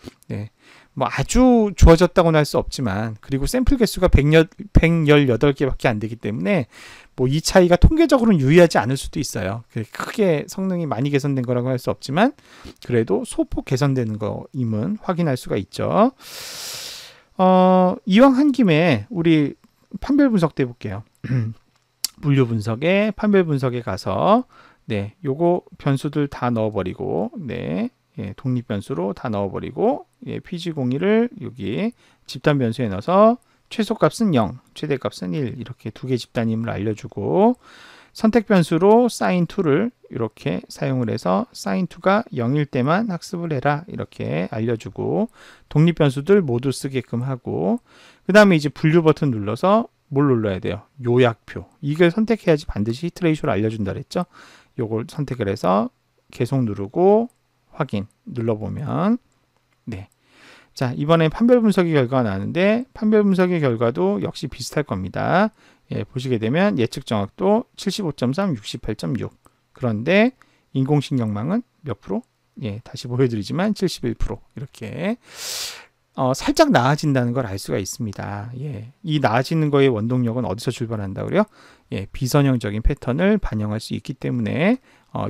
뭐 아주 좋아졌다고는 할 수 없지만, 그리고 샘플 개수가 118개밖에 안 되기 때문에 뭐 이 차이가 통계적으로는 유의하지 않을 수도 있어요. 크게 성능이 많이 개선된 거라고 할 수 없지만 그래도 소폭 개선되는 거임은 확인할 수가 있죠. 이왕 한 김에 우리 판별 분석 때 해볼게요. 분류 분석에 판별 분석에 가서 요거 변수들 다 넣어버리고 독립 변수로 다 넣어버리고 PG01을 여기 집단 변수에 넣어서 최소값은 0, 최대값은 1 이렇게 두 개 집단임을 알려주고, 선택 변수로 sin2를 이렇게 사용을 해서 sin2가 0일 때만 학습을 해라 이렇게 알려주고, 독립 변수들 모두 쓰게끔 하고, 그 다음에 이제 분류 버튼 눌러서 뭘 눌러야 돼요? 요약표. 이걸 선택해야지 반드시 히트레이쇼를 알려준다 그랬죠. 요걸 선택을 해서 계속 누르고 확인 눌러보면 자, 이번에 판별 분석의 결과가 나왔는데 판별 분석의 결과도 역시 비슷할 겁니다. 보시게 되면 예측 정확도 75.3, 68.6. 그런데 인공신경망은 몇 프로? 다시 보여드리지만 71% 이렇게 살짝 나아진다는 걸 알 수가 있습니다. 이 나아지는 거의 원동력은 어디서 출발한다고요? 비선형적인 패턴을 반영할 수 있기 때문에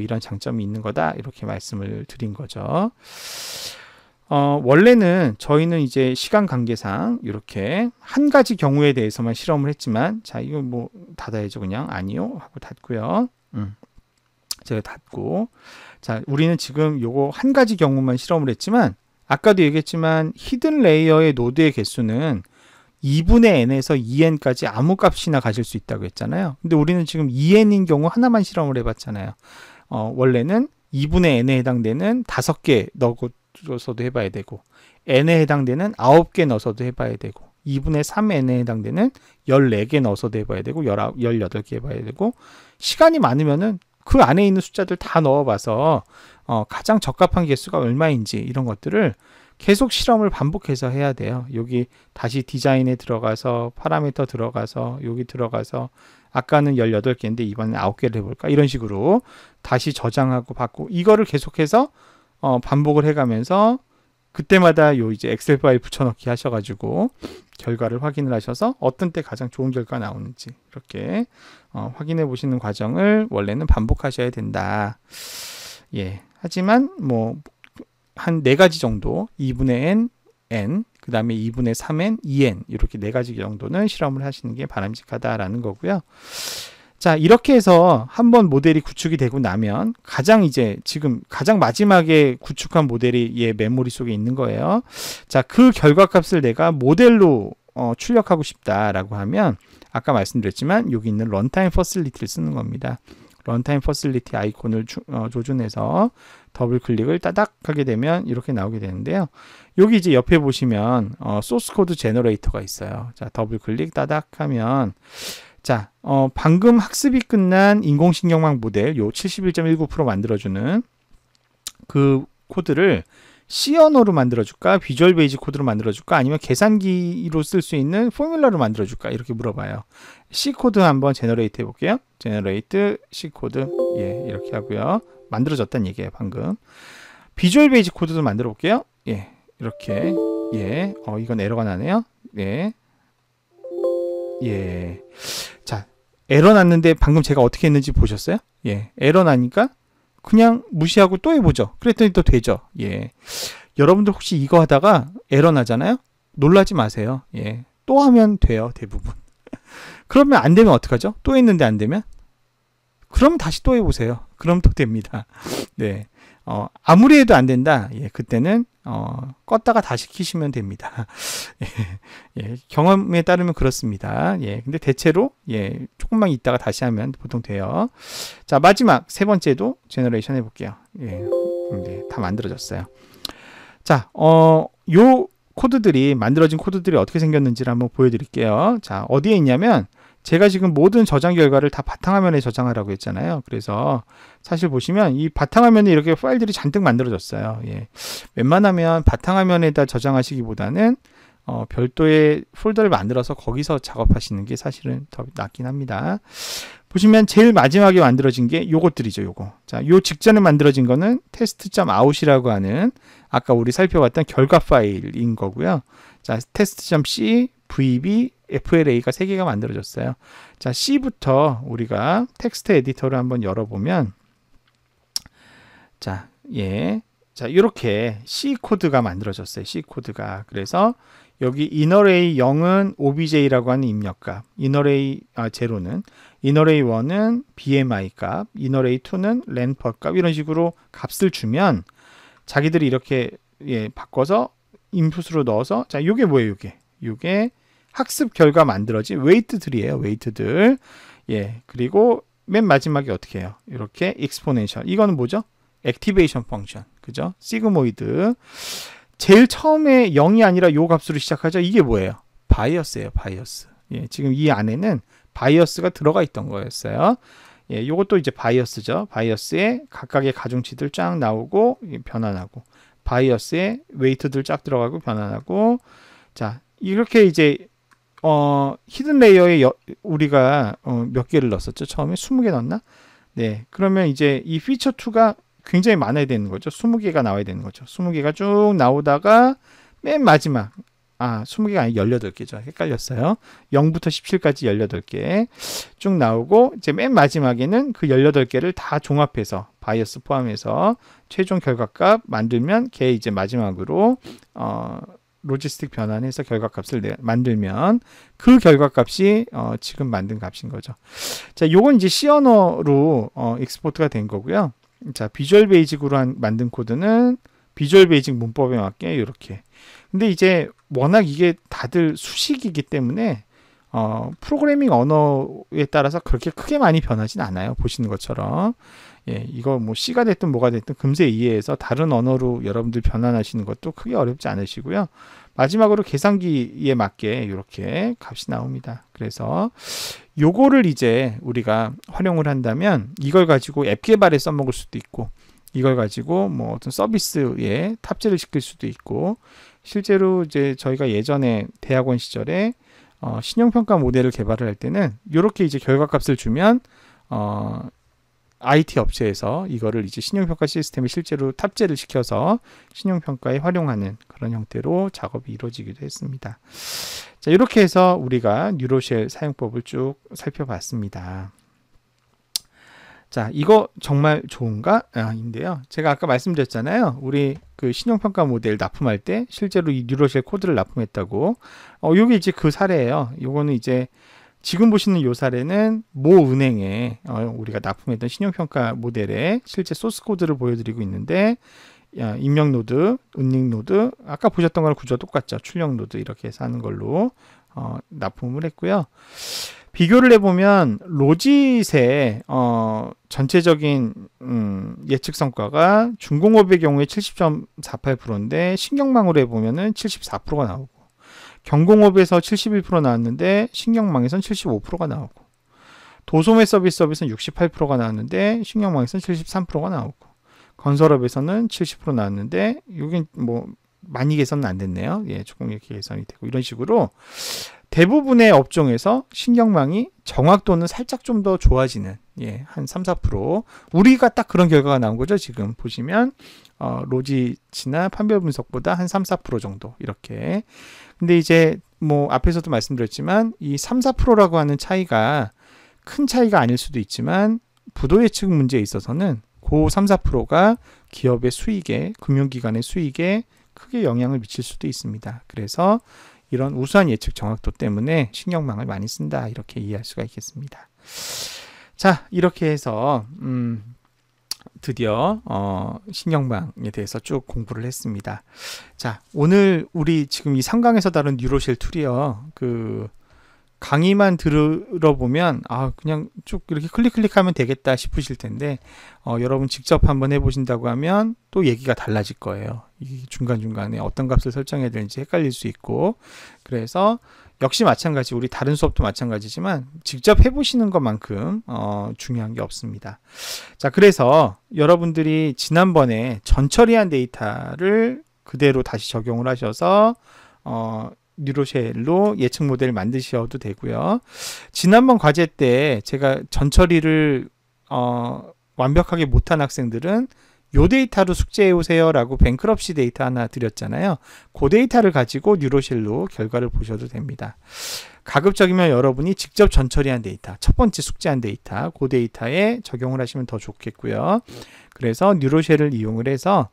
이런 장점이 있는 거다 이렇게 말씀을 드린 거죠. 원래는 저희는 이제 시간 관계상 이렇게 한 가지 경우에 대해서만 실험을 했지만, 자, 이거 뭐 닫아야죠. 그냥 아니요 하고 닫고요. 제가 닫고, 자, 우리는 지금 요거 한 가지 경우만 실험을 했지만, 아까도 얘기했지만 히든 레이어의 노드의 개수는 2분의 n에서 2n까지 아무 값이나 가질 수 있다고 했잖아요. 근데 우리는 지금 2n인 경우 하나만 실험을 해봤잖아요. 원래는 2분의 n에 해당되는 5개 넣어서도 해봐야 되고, n에 해당되는 9개 넣어서도 해봐야 되고, 2분의 3n에 해당되는 14개 넣어서도 해봐야 되고, 18개 해봐야 되고, 시간이 많으면은 그 안에 있는 숫자들 다 넣어봐서 가장 적합한 개수가 얼마인지 이런 것들을 계속 실험을 반복해서 해야 돼요. 여기 다시 디자인에 들어가서 파라미터 들어가서 여기 들어가서 아까는 18개인데 이번엔 9개를 해볼까, 이런 식으로 다시 저장하고 받고, 이거를 계속해서 반복을 해가면서 그때마다 요 이제 엑셀 파일 붙여넣기 하셔가지고 결과를 확인을 하셔서 어떤 때 가장 좋은 결과가 나오는지 이렇게 확인해 보시는 과정을 원래는 반복하셔야 된다. 예. 하지만 뭐 한 4가지 정도 2분의 n, 그 다음에 2분의 3n, 2n 이렇게 4가지 정도는 실험을 하시는 게 바람직하다라는 거고요. 자, 이렇게 해서 한번 모델이 구축이 되고 나면 지금 가장 마지막에 구축한 모델이 얘 메모리 속에 있는 거예요. 자, 그 결과값을 내가 모델로 출력하고 싶다라고 하면 아까 말씀드렸지만 여기 있는 런타임 퍼실리티를 쓰는 겁니다. 런타임 퍼실리티 아이콘을 조준해서 더블 클릭을 따닥 하게 되면 이렇게 나오게 되는데요. 여기 이제 옆에 보시면 소스 코드 제너레이터가 있어요. 자, 더블 클릭 따닥 하면 자, 방금 학습이 끝난 인공신경망 모델 요 71.19% 만들어주는 그 코드를 C 언어로 만들어줄까, 비주얼 베이직 코드로 만들어줄까, 아니면 계산기로 쓸 수 있는 포뮬러로 만들어줄까 이렇게 물어봐요. C 코드 한번 제너레이트 해볼게요. 제너레이트 C 코드 예 이렇게 하고요. 만들어졌다는 얘기예요 방금. 비주얼 베이직 코드도 만들어 볼게요. 예 이렇게 예 이건 에러가 나네요. 예. 예. 자, 에러 났는데 방금 제가 어떻게 했는지 보셨어요? 예. 에러 나니까 그냥 무시하고 또 해보죠. 그랬더니 또 되죠. 예. 여러분들 혹시 이거 하다가 에러 나잖아요? 놀라지 마세요. 예. 또 하면 돼요. 대부분. 그러면 안 되면 어떡하죠? 또 했는데 안 되면? 그럼 다시 또 해보세요. 그럼 또 됩니다. 네. 아무리 해도 안 된다. 예, 그때는 껐다가 다시 키시면 됩니다. 예, 경험에 따르면 그렇습니다. 예, 근데 대체로 예, 조금만 있다가 다시 하면 보통 돼요. 자, 마지막 세 번째도 제너레이션 해볼게요. 예, 네, 다 만들어졌어요. 자, 요 코드들이 만들어진 코드들이 어떻게 생겼는지를 한번 보여드릴게요. 자, 어디에 있냐면 제가 지금 모든 저장 결과를 다 바탕화면에 저장하라고 했잖아요. 그래서 사실 보시면 이 바탕화면에 이렇게 파일들이 잔뜩 만들어졌어요. 예. 웬만하면 바탕화면에다 저장하시기보다는 별도의 폴더를 만들어서 거기서 작업하시는 게 사실은 더 낫긴 합니다. 보시면 제일 마지막에 만들어진 게 요것들이죠. 요거. 자, 요 직전에 만들어진 거는 test.out이라고 하는 아까 우리 살펴봤던 결과 파일인 거고요. 자, test.c, vb, FLA가 3개가 만들어졌어요. 자, C부터 우리가 텍스트 에디터를 한번 열어보면 자, 예. 자, 이렇게 C 코드가 만들어졌어요. C 코드가. 그래서 여기 inArray 0은 obj라고 하는 입력값, inArray 0는 inArray 1은 BMI 값, inArray 2는 len_per 값 이런 식으로 값을 주면 자기들이 이렇게 예, 바꿔서 인풋으로 넣어서 자, 요게 뭐예요, 요게 학습 결과 만들어진 웨이트들이에요. 웨이트들. 예. 그리고 맨 마지막에 어떻게 해요? 이렇게 익스포넨셜. 이거는 뭐죠? 액티베이션 펑션. 그죠? 시그모이드. 제일 처음에 0이 아니라 요 값으로 시작하죠. 이게 뭐예요? 바이어스예요. 바이어스. 예. 지금 이 안에는 바이어스가 들어가 있던 거였어요. 예. 요것도 이제 바이어스죠. 바이어스에 각각의 가중치들 쫙 나오고 변환하고 바이어스에 웨이트들 쫙 들어가고 변환하고 자, 이렇게 이제 히든 레이어에 우리가 몇 개를 넣었었죠? 처음에 20개 넣었나? 네. 그러면 이제 이 피처 2가 굉장히 많아야 되는 거죠. 20개가 나와야 되는 거죠. 20개가 쭉 나오다가 맨 마지막 20개가 아니라 18개죠. 헷갈렸어요. 0부터 17까지 18개 쭉 나오고 이제 맨 마지막에는 그 18개를 다 종합해서 바이어스 포함해서 최종 결과값 만들면 걔 이제 마지막으로 로지스틱 변환해서 결과값을 만들면 그 결과값이 지금 만든 값인 거죠. 자, 요건 이제 C 언어로 익스포트가 된 거고요. 자, 비주얼 베이직으로 만든 코드는 비주얼 베이직 문법에 맞게 이렇게. 근데 이제 워낙 이게 다들 수식이기 때문에 프로그래밍 언어에 따라서 그렇게 크게 많이 변하진 않아요. 보시는 것처럼. 예, 이거 뭐 C가 됐든 뭐가 됐든 금세 이해해서 다른 언어로 여러분들 변환하시는 것도 크게 어렵지 않으시고요. 마지막으로 계산기에 맞게 이렇게 값이 나옵니다. 그래서 요거를 이제 우리가 활용을 한다면 이걸 가지고 앱 개발에 써먹을 수도 있고 이걸 가지고 뭐 어떤 서비스에 탑재를 시킬 수도 있고 실제로 이제 저희가 예전에 대학원 시절에 신용평가 모델을 개발을 할 때는 이렇게 이제 결과값을 주면 IT 업체에서 이거를 이제 신용평가 시스템에 실제로 탑재를 시켜서 신용평가에 활용하는 그런 형태로 작업이 이루어지기도 했습니다. 자, 이렇게 해서 우리가 뉴로쉘 사용법을 쭉 살펴봤습니다. 자, 이거 정말 좋은가? 인데요. 제가 아까 말씀드렸잖아요. 우리 그 신용평가 모델 납품할 때 실제로 이 뉴로쉘 코드를 납품했다고. 요게 이제 그 사례예요. 요거는 이제 지금 보시는 요 사례는 모 은행에 우리가 납품했던 신용평가 모델의 실제 소스 코드를 보여드리고 있는데, 입력 노드, 은닉 노드, 아까 보셨던 거랑 구조가 똑같죠. 출력 노드 이렇게 해서 하는 걸로 납품을 했고요. 비교를 해보면 로짓의 전체적인 예측 성과가 중공업의 경우에 70.48%인데 신경망으로 해보면은 74%가 나오고, 경공업에서 71% 나왔는데 신경망에선 75%가 나오고, 도소매 서비스는 68%가 나왔는데 신경망에선 73%가 나오고, 건설업에서는 70% 나왔는데 여긴 뭐 많이 개선은 안 됐네요. 예, 조금 이렇게 개선이 되고, 이런 식으로 대부분의 업종에서 신경망이 정확도는 살짝 좀 더 좋아지는, 예, 한 3-4%. 우리가 딱 그런 결과가 나온 거죠. 지금 보시면 로짓이나 판별 분석보다 한 3-4% 정도 이렇게. 근데 이제 뭐 앞에서도 말씀드렸지만 이 3-4%라고 하는 차이가 큰 차이가 아닐 수도 있지만 부도 예측 문제에 있어서는 그 3-4%가 기업의 수익에, 금융기관의 수익에 크게 영향을 미칠 수도 있습니다. 그래서 이런 우수한 예측 정확도 때문에 신경망을 많이 쓴다, 이렇게 이해할 수가 있겠습니다. 자, 이렇게 해서 드디어 신경망에 대해서 쭉 공부를 했습니다. 자, 오늘 우리 지금 이 3강에서 다룬 뉴로쉘 툴이요, 그 강의만 들어보면 그냥 쭉 이렇게 클릭하면 되겠다 싶으실 텐데, 여러분 직접 한번 해보신다고 하면 또 얘기가 달라질 거예요. 이 중간중간에 어떤 값을 설정해야 되는지 헷갈릴 수 있고, 그래서 역시 마찬가지, 우리 다른 수업도 마찬가지지만 직접 해보시는 것만큼 중요한 게 없습니다. 자, 그래서 여러분들이 지난번에 전처리한 데이터를 그대로 다시 적용을 하셔서 뉴로쉘로 예측 모델을 만드셔도 되고요. 지난번 과제 때 제가 전처리를 완벽하게 못한 학생들은 요 데이터로 숙제해 오세요 라고 뱅크럽시 데이터 하나 드렸잖아요. 그 데이터를 가지고 뉴로쉘로 결과를 보셔도 됩니다. 가급적이면 여러분이 직접 전처리한 데이터, 첫 번째 숙제한 데이터, 그 데이터에 적용을 하시면 더 좋겠고요. 그래서 뉴로쉘을 이용을 해서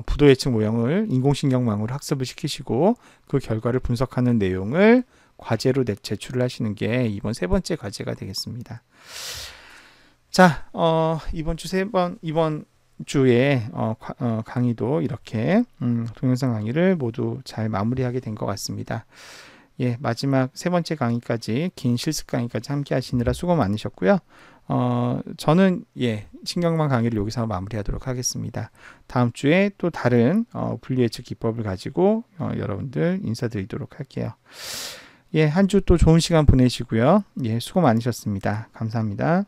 부도 예측 모형을 인공신경망으로 학습을 시키시고 그 결과를 분석하는 내용을 과제로 제출을 하시는 게 이번 세 번째 과제가 되겠습니다. 자, 이번 주에 강의도 이렇게 동영상 강의를 모두 잘 마무리하게 된 것 같습니다. 예, 마지막 세 번째 강의까지, 긴 실습 강의까지 함께 하시느라 수고 많으셨고요. 저는 신경망 강의를 여기서 마무리하도록 하겠습니다. 다음 주에 또 다른 분리예측 기법을 가지고 여러분들 인사드리도록 할게요. 예, 한 주 또 좋은 시간 보내시고요. 예, 수고 많으셨습니다. 감사합니다.